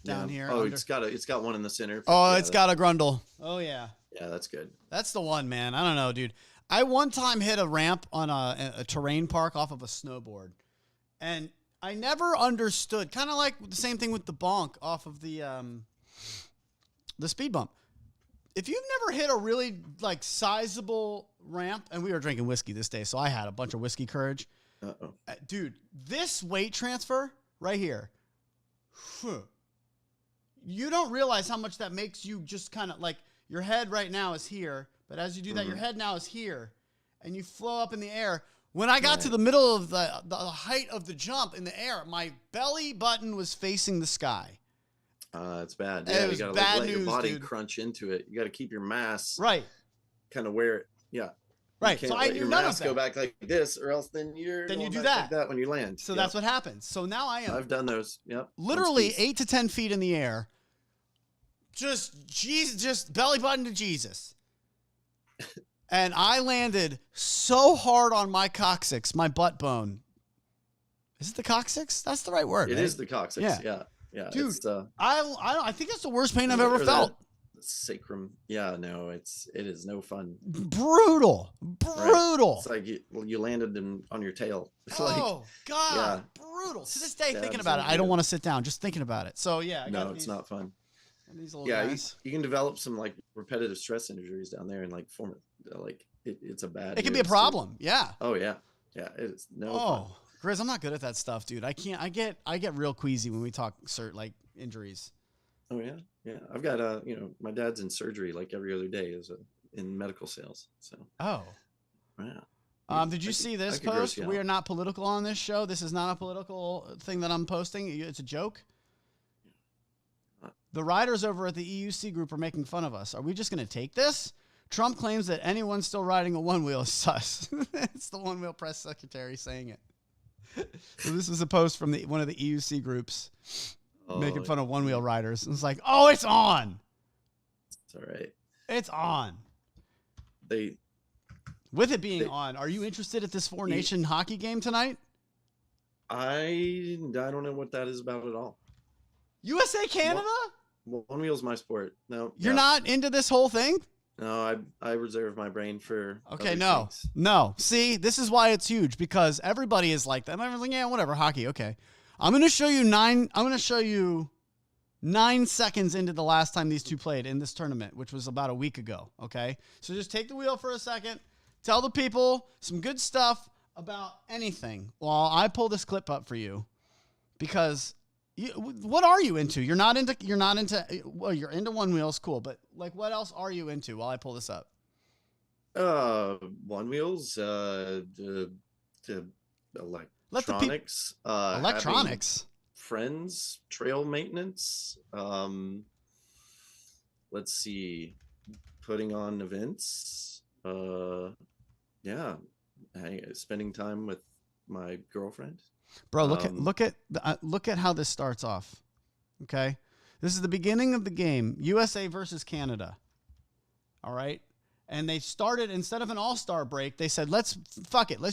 down here. Oh, it's got one in the center. It's got a grundle. Oh yeah. Yeah, that's good. That's the one, man. I don't know, dude. I one time hit a ramp on a terrain park off of a snowboard, and I never understood. Kind of like the same thing with the bonk off of the speed bump. If you've never hit a really sizable ramp, and we were drinking whiskey this day, so I had a bunch of whiskey courage. Uh-oh. Dude, this weight transfer right here, you don't realize how much that makes you just kind of your head right now is here, but as you do that, your head now is here, and you flow up in the air. When I got to the middle of the height of the jump in the air, my belly button was facing the sky. It's bad. Yeah, you gotta let your body crunch into it. You got to keep your mass kind of wear it. Yeah. Right. So I knew none of that. Go back like this, or else then you do that like that when you land. So that's what happens. So now I am. I've done those. Yep. Literally 8 to 10 feet in the air. Just belly button to Jesus. And I landed so hard on my coccyx, my butt bone. Is it the coccyx? That's the right word. It is the coccyx. Yeah. Dude, I think it's the worst pain I've ever felt. Sacrum. Yeah, no, it is no fun. Brutal. Right. It's like you landed on your tail. It's God. Yeah. Brutal. To this day, thinking about it, I don't want to sit down. Just thinking about it. So yeah. It's not fun. These little guys. You can develop some repetitive stress injuries down there and form it. It's a bad. It can be a problem. Yeah. Oh yeah. Yeah. It's fun. Grizz, I'm not good at that stuff, dude. I can't. I get real queasy when we talk injuries. Oh yeah, yeah. I've got my dad's in surgery every other day as a in medical sales. So, Oh. yeah. Did you see this I could gross post? you We out. are not political on this show. This is not a political thing that I'm posting. It's a joke. The riders over at the EUC group are making fun of us. Are we just going to take this? Trump claims that anyone still riding a one wheel is sus. It's the one wheel press secretary saying it. So this is a post from one of the EUC groups making fun of one wheel riders. And it's like, oh, it's on. It's all right. It's on. With it being on, are you interested at this Four Nation hockey game tonight? I don't know what that is about at all. USA Canada? One wheel's my sport. No, You're not into this whole thing? No, I reserve my brain for. Okay, other no. See, this is why it's huge, because everybody is like that. Everyone's like, yeah, whatever, hockey. Okay, I'm gonna show you 9 seconds into the last time these two played in this tournament, which was about a week ago. Okay, so just take the wheel for a second. Tell the people some good stuff about anything while I pull this clip up for you, because. What are you into? You're into. Well, you're into one wheels, cool. But like, what else are you into? While I pull this up. One wheels. The electronics. Electronics. Friends. Trail maintenance. Let's see. Putting on events. Yeah. Spending time with my girlfriend. Bro, look at how this starts off. Okay, this is the beginning of the game. USA versus Canada. All right, and they started, instead of an all-star break, they said let's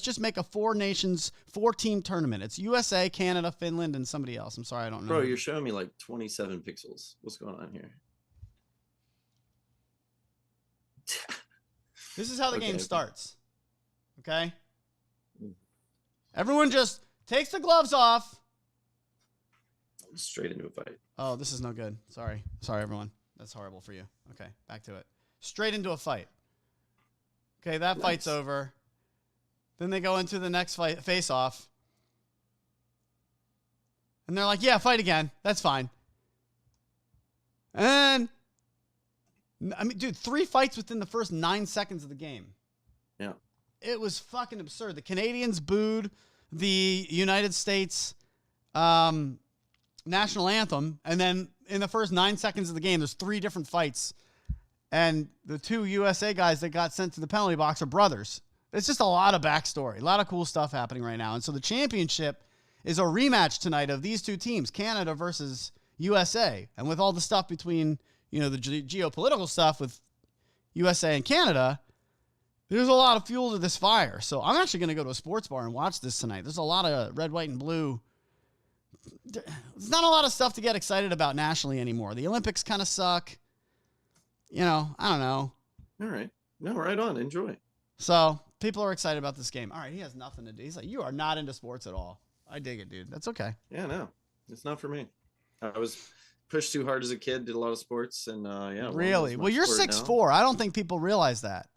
just make a 4-team tournament. It's USA, Canada, Finland, and somebody else. I'm sorry, I don't know. Bro, you're showing me like 27 pixels. What's going on here? This is how the game starts. Okay, everyone just takes the gloves off. Straight into a fight. Oh, this is no good. Sorry, everyone. That's horrible for you. Okay, back to it. Straight into a fight. Okay, that fight's over. Then they go into the next fight, face-off. And they're like, yeah, fight again. That's fine. And, I mean, dude, 3 fights within the first 9 seconds of the game. Yeah. It was fucking absurd. The Canadians booed the United States national anthem, and then in the first 9 seconds of the game, there's 3 different fights, and the 2 USA guys that got sent to the penalty box are brothers. It's just a lot of backstory, a lot of cool stuff happening right now. And so the championship is a rematch tonight of these 2 teams, Canada versus USA. And with all the stuff between, the geopolitical stuff with USA and Canada, there's a lot of fuel to this fire. So I'm actually going to go to a sports bar and watch this tonight. There's a lot of red, white, and blue. There's not a lot of stuff to get excited about nationally anymore. The Olympics kind of suck. I don't know. All right. No, right on. Enjoy. So people are excited about this game. All right, he has nothing to do. He's like, you are not into sports at all. I dig it, dude. That's okay. Yeah, no. It's not for me. I was pushed too hard as a kid, did a lot of sports, and yeah. Really? Well, you're 6'4". I don't think people realize that.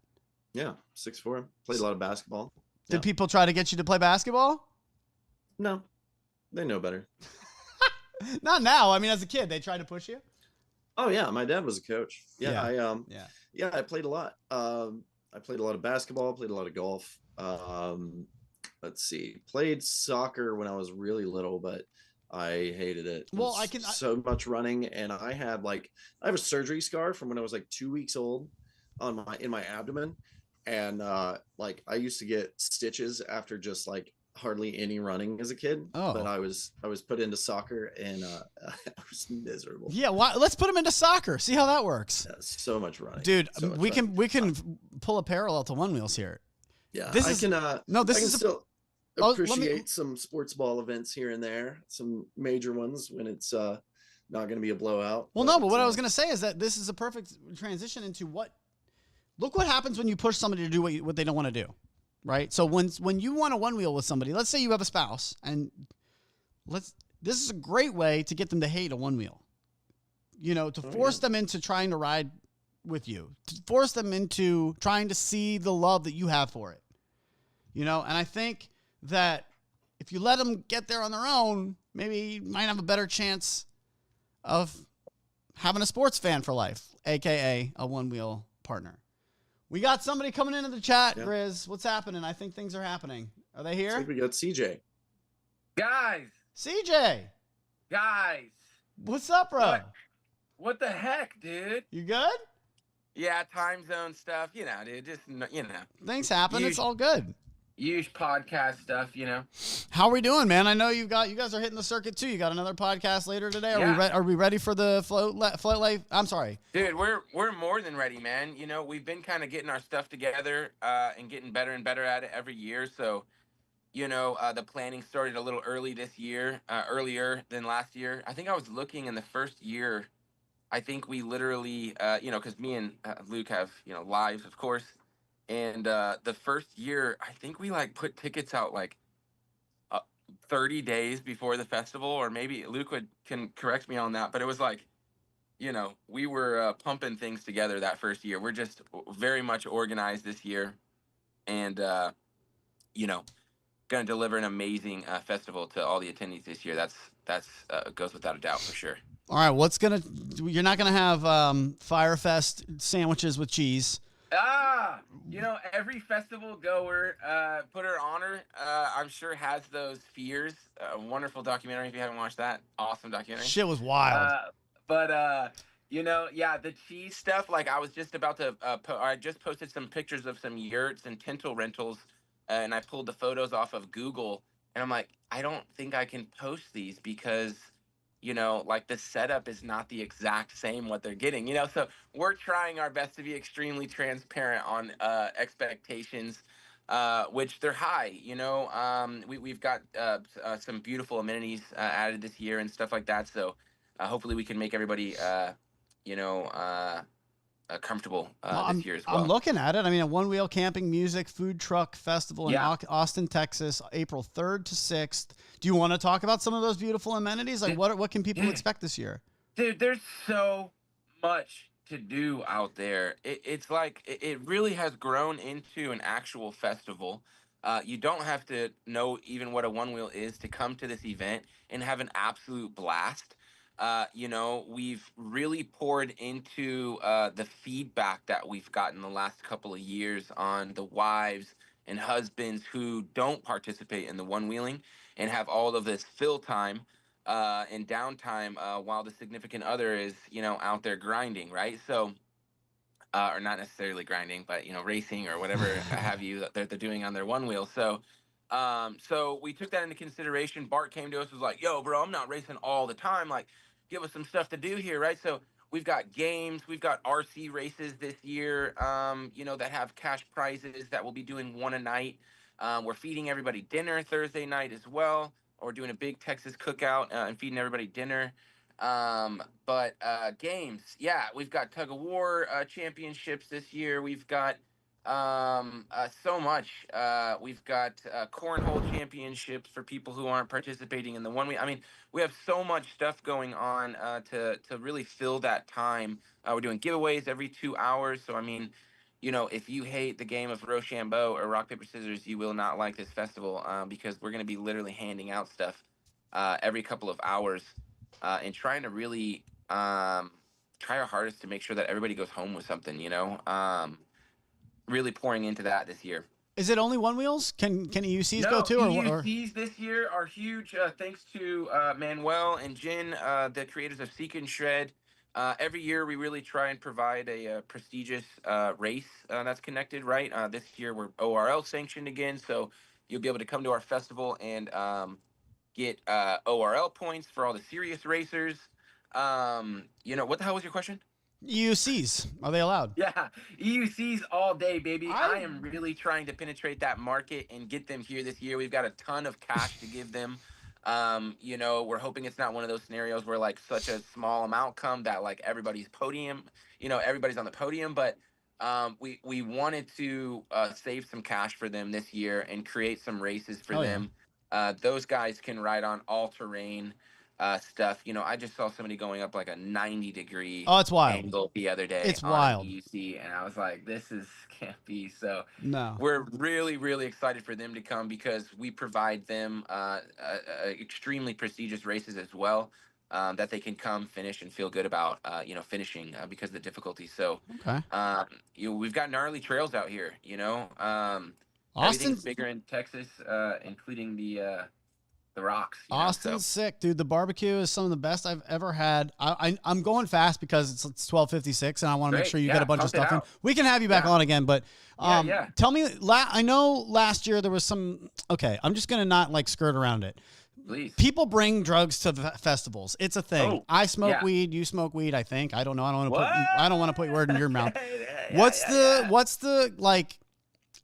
Yeah, 6'4". Played a lot of basketball. Did people try to get you to play basketball? No, they know better. Not now. I mean, as a kid, they tried to push you. Oh yeah, my dad was a coach. Yeah. I played a lot. I played a lot of basketball. Played a lot of golf. Let's see. Played soccer when I was really little, but I hated it. Well, so much running, and I have a surgery scar from when I was like 2 weeks old in my abdomen. And I used to get stitches after just hardly any running as a kid. Oh. But I was put into soccer, and I was miserable. Yeah, let's put him into soccer. See how that works. Yeah, so much running, dude. We can pull a parallel to One Wheels here. Yeah, this I is can still appreciate me, some sports ball events here and there, some major ones when it's not going to be a blowout. Well, but what I was going to say is that this is a perfect transition into look what happens when you push somebody to do what they don't want to do, right? So when you want a one wheel with somebody, let's say you have a spouse, and this is a great way to get them to hate a one wheel, to force them into trying to ride with you, to force them into trying to see the love that you have for it, and I think that if you let them get there on their own, maybe you might have a better chance of having a sports fan for life, aka a one wheel partner. We got somebody coming into the chat, Yeah. Grizz. What's happening? I think things are happening. Are they I here? think we got CJ. Guys, CJ, guys, what's up, bro? what the heck, dude? You good? Yeah, time zone stuff, dude. Just Things happen. It's all good. huge podcast stuff, How are we doing, man? I know you guys are hitting the circuit too. You got another podcast later today. Yeah. Are we ready for the float life? I'm sorry. Dude, we're more than ready, man. We've been kind of getting our stuff together and getting better and better at it every year. So, the planning started a little early this year, earlier than last year. I think I was looking in the first year. I think we literally, because me and Luke have, lives, of course. And the first year, I think we put tickets out 30 days before the festival, or maybe Luke can correct me on that. But it was we were pumping things together that first year. We're just very much organized this year, and going to deliver an amazing festival to all the attendees this year. That's goes without a doubt for sure. All right, you're not gonna have Firefest sandwiches with cheese. Every festival goer, put her honor, I'm sure has those fears. A wonderful documentary if you haven't watched that. Awesome documentary. Shit was wild. The cheese stuff, I was just about to, I just posted some pictures of some yurts and tental rentals, and I pulled the photos off of Google, and I'm like, I don't think I can post these because the setup is not the exact same what they're getting, so we're trying our best to be extremely transparent on expectations, which they're high. We've got some beautiful amenities added this year and stuff like that, so hopefully we can make everybody comfortable this year as well. I'm looking at it. I mean, a one-wheel camping, music, food truck festival in Austin, Texas, April 3rd to 6th. Do you want to talk about some of those beautiful amenities? What can people expect this year? Dude, there's so much to do out there. It's it really has grown into an actual festival. You don't have to know even what a one-wheel is to come to this event and have an absolute blast. We've really poured into the feedback that we've gotten the last couple of years on the wives and husbands who don't participate in the one-wheeling and have all of this fill time and downtime while the significant other is, out there grinding, right? So, or not necessarily grinding, but, racing or whatever have you that they're doing on their one-wheel. So we took that into consideration. Bart came to us, was like, yo, bro, I'm not racing all the time. Give us some stuff to do here, right? So we've got games, we've got RC races this year, that have cash prizes that we'll be doing one a night. We're feeding everybody dinner Thursday night as well. We're doing a big Texas cookout and feeding everybody dinner. But games, we've got tug of war championships this year. We've got so much. We've got cornhole championships for people who aren't participating in the one. We have so much stuff going on to really fill that time. We're doing giveaways every 2 hours. So if you hate the game of Rochambeau or rock paper scissors, you will not like this festival because we're going to be literally handing out stuff every couple of hours and trying to really try our hardest to make sure that everybody goes home with something. Really pouring into that this year. Is it only one wheels? Can EUCs go too? EUCs this year are huge. Thanks to Manuel and Jen, the creators of Seek and Shred. Every year we really try and provide a prestigious race that's connected, right? This year we're ORL sanctioned again, so you'll be able to come to our festival and get ORL points for all the serious racers. What the hell was your question? EUCs, are they allowed? Yeah, EUCs all day, baby. I am really trying to penetrate that market and get them here this year. We've got a ton of cash to give them. We're hoping it's not one of those scenarios where such a small amount come that everybody's podium, everybody's on the podium, but we wanted to save some cash for them this year and create some races for them. Those guys can ride on all-terrain stuff. I just saw somebody going up a 90-degree it's wild angle the other day. It's wild. EUC, and I was like, this can't be. So no, we're really, really excited for them to come because we provide them extremely prestigious races as well. that they can come finish and feel good about, finishing because of the difficulty. So, Okay. we've got gnarly trails out here. Austin, Everything's bigger in Texas, including the rocks. Austin's sick, dude. The barbecue is some of the best I've ever had. I'm going fast because it's 12:56, and I want to make sure you get a bunch of stuff in. We can have you back on again, but tell me. I know last year there was some. Okay, I'm just gonna not like skirt around it. Please. People bring drugs to festivals. It's a thing. Oh, I smoke weed. You smoke weed. I think. I don't know. I don't want to put your word in your mouth. What's the like?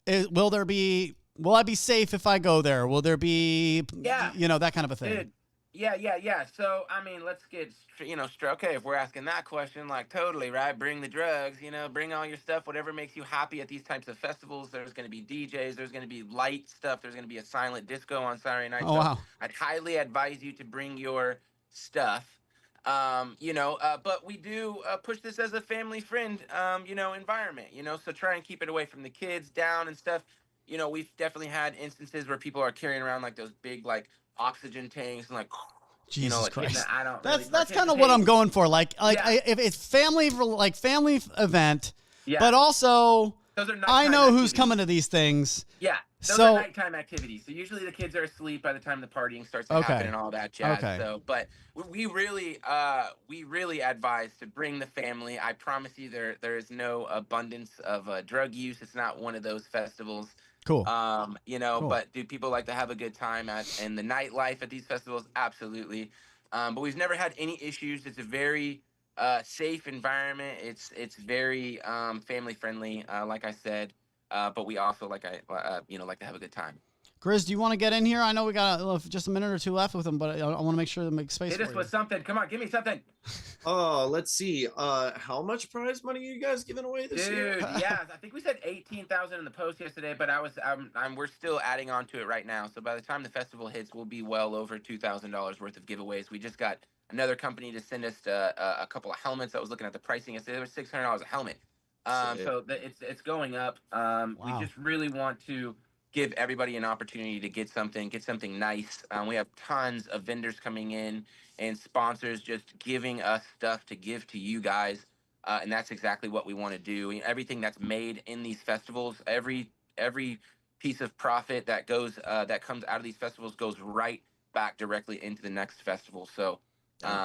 Will I be safe if I go there? Will there be, that kind of a thing? Dude, yeah. So, I mean, let's get, okay, if we're asking that question, like, totally, right? Bring the drugs, bring all your stuff, whatever makes you happy at these types of festivals. There's going to be DJs. There's going to be light stuff. There's going to be a silent disco on Saturday night. Oh, wow. I'd highly advise you to bring your stuff. But we do push this as a family friend, environment, so try and keep it away from the kids down and stuff. We've definitely had instances where people are carrying around like those big like oxygen tanks and like, Jesus Christ. That's really kind of what I'm going for. If it's family event, but also I know who's coming to these things. Yeah. Those are nighttime activities. So usually the kids are asleep by the time the partying starts to happen and all that jazz. Okay. So, but we really advise to bring the family. I promise you, there is no abundance of drug use. It's not one of those festivals. Cool. Cool. But do people like to have a good time and the nightlife at these festivals? Absolutely. But we've never had any issues. It's a very safe environment. It's very family friendly, like I said. But we also like to have a good time. Grizz, do you want to get in here? I know we got just a minute or two left with him, but I want to make sure to make space. Hit us with something. Come on, give me something. Oh, let's see. How much prize money are you guys giving away this year? Dude, yeah, I think we said 18,000 in the post yesterday, but we're still adding on to it right now. So by the time the festival hits, we'll be well over $2,000 worth of giveaways. We just got another company to send us a couple of helmets. I was looking at the pricing yesterday. It was $600 a helmet. It's going up. Wow. We just really want to give everybody an opportunity to get something nice. We have tons of vendors coming in and sponsors just giving us stuff to give to you guys. And that's exactly what we want to do. Everything that's made in these festivals, every piece of profit that goes that comes out of these festivals goes right back directly into the next festival. So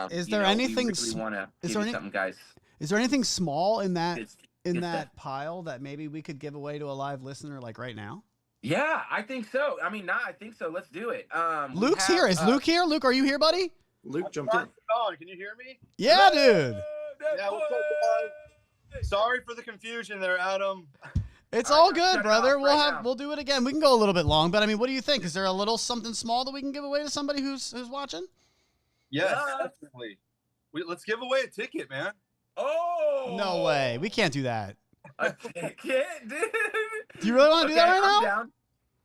is there anything we really want to give you something, guys? Is there anything small in that pile that maybe we could give away to a live listener like right now? Yeah, I think so. I mean, I think so. Let's do it. Luke's here. Is Luke here? Luke, are you here, buddy? Luke jumped in. Can you hear me? Yeah, dude. Yeah, what's up, guys? Sorry for the confusion there, Adam. It's all good, brother. We'll do it again. We can go a little bit long, but I mean, what do you think? Is there a little something small that we can give away to somebody who's watching? Yes, definitely. Let's give away a ticket, man. Oh! No way. We can't do that. A ticket, dude. Do you really want to do that right now?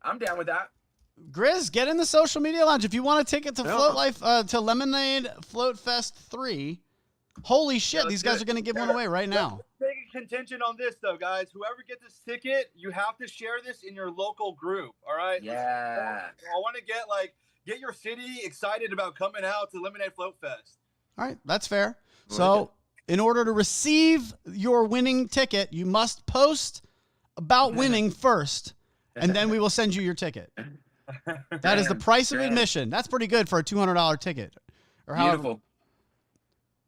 I'm down with that. Grizz, get in the social media lounge. If you want a ticket to Float Life, to Lemonade Float Fest 3, holy shit, these guys are going to give one away right now. Take a contention on this, though, guys. Whoever gets this ticket, you have to share this in your local group, all right? Yeah. I want to get your city excited about coming out to Lemonade Float Fest. All right, that's fair. So, in order to receive your winning ticket, you must post about winning first, and then we will send you your ticket. That is the price of admission. That's pretty good for a $200 ticket. Or Beautiful.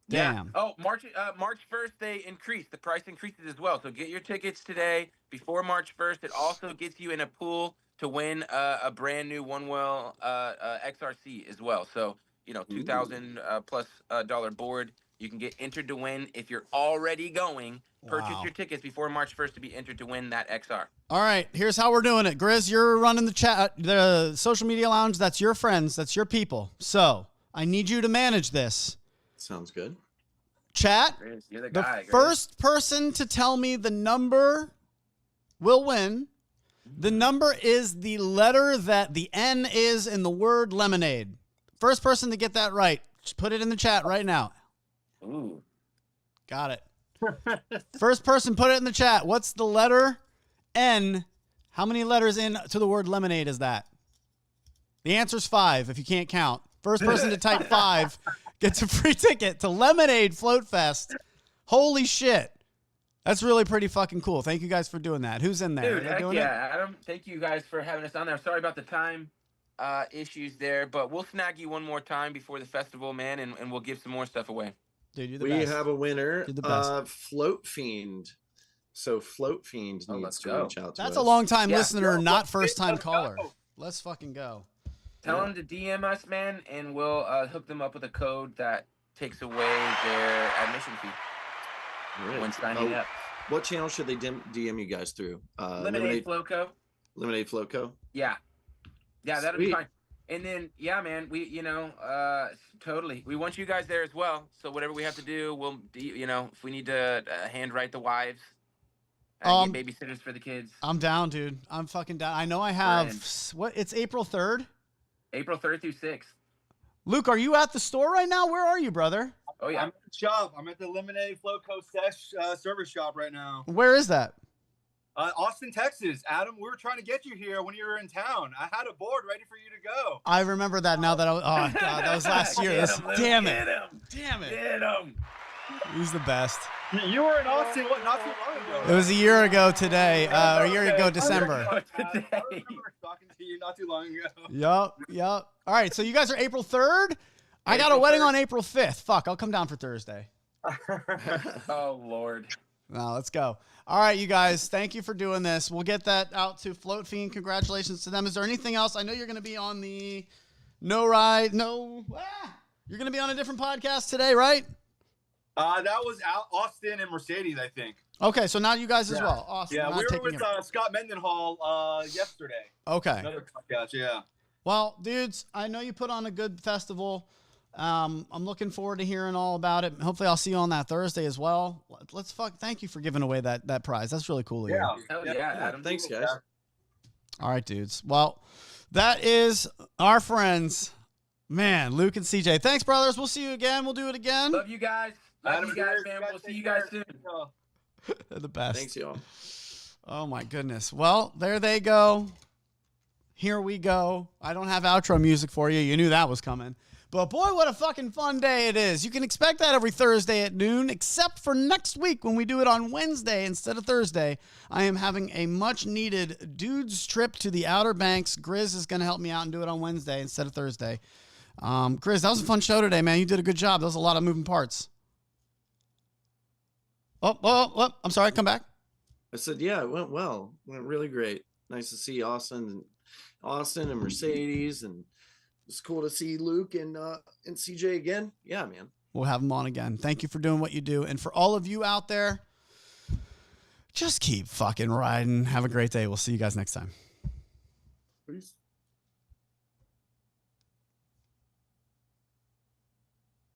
Damn. Yeah. Oh, March 1st, they increased. The price increases as well. So get your tickets today before March 1st. It also gets you in a pool to win a brand new Onewheel XRC as well. So, $2,000 plus dollar board. You can get entered to win if you're already going. Purchase your tickets before March 1st to be entered to win that XR. All right, here's how we're doing it. Grizz, you're running the chat, the social media lounge. That's your friends. That's your people. So I need you to manage this. Sounds good. Chat, Grizz, you're the guy, Grizz. First person to tell me the number will win. The number is the letter that the N is in the word lemonade. First person to get that right, just put it in the chat right now. Ooh. Got it. First person, put it in the chat. What's the letter N? How many letters in to the word lemonade is that? The answer's 5 if you can't count. First person to type 5 gets a free ticket to Lemonade Float Fest. Holy shit. That's really pretty fucking cool. Thank you guys for doing that. Who's in there? Dude, heck yeah, Adam. Thank you guys for having us on there. Sorry about the time issues there, but we'll snag you one more time before the festival, man, and we'll give some more stuff away. Dude, you're the We best. have a winner, You're the best. Float Fiend. So Float Fiend needs let's to go. reach out to That's us. a long-time Yeah. listener, not let's first-time go. caller. Let's fucking go. Tell them to DM us, man, and we'll hook them up with a code that takes away their admission fee All right. when signing up. What channel should they DM you guys through? Lemonade Floco. Lemonade Floco. Yeah, that'll be Sweet. fine. And then, yeah, man, we, totally. We want you guys there as well. So whatever we have to do, we'll, if we need to handwrite the wives, get babysitters for the kids. I'm down, dude. I'm fucking down. I know I have, it's April 3rd? April 3rd through 6th. Luke, are you at the store right now? Where are you, brother? Oh, yeah. I'm at the shop. I'm at the Lemonade Floco Sesh service shop right now. Where is that? Austin, Texas. Adam, we were trying to get you here when you were in town. I had a board ready for you to go. I remember that now that oh God, that was last year. Get him, Luke, Damn it. Get him. Damn it. Get him. He's the best. You were in Austin not too long ago. It was a year ago today, or a year ago December. I remember talking to you not too long ago. Yup. All right, so you guys are April 3rd? I got a April wedding 3rd. on April 5th. Fuck, I'll come down for Thursday. Oh, Lord. No, let's go. All right, you guys, thank you for doing this. We'll get that out to Float Fiend. Congratulations to them. Is there anything else? I know you're going to be on the you're going to be on a different podcast today, right? That was Austin and Mercedes, I think. Okay, so now you guys as well. Awesome. Yeah, Not we were taking with your- Scott Mendenhall yesterday. Okay. Another podcast, yeah. Well, dudes, I know you put on a good festival. I'm looking forward to hearing all about it. Hopefully, I'll see you on that Thursday as well. Thank you for giving away that prize. That's really cool of you. Hell yeah, Adam. Thanks, guys. All right, dudes. Well, that is our friends, man, Luke and CJ. Thanks, brothers. We'll see you again. We'll do it again. Love you guys. Love you guys, man. We'll see you guys soon. They're the best. Thanks, y'all. Oh, my goodness. Well, there they go. Here we go. I don't have outro music for you. You knew that was coming. But boy, what a fucking fun day it is. You can expect that every Thursday at noon, except for next week when we do it on Wednesday instead of Thursday. I am having a much-needed dude's trip to the Outer Banks. Grzyb is going to help me out and do it on Wednesday instead of Thursday. Grzyb, that was a fun show today, man. You did a good job. There was a lot of moving parts. Oh, I'm sorry. Come back. I said, yeah, it went well. It went really great. Nice to see Austin and Mercedes, and it's cool to see Luke and CJ again. Yeah, man. We'll have them on again. Thank you for doing what you do. And for all of you out there, just keep fucking riding. Have a great day. We'll see you guys next time. Peace.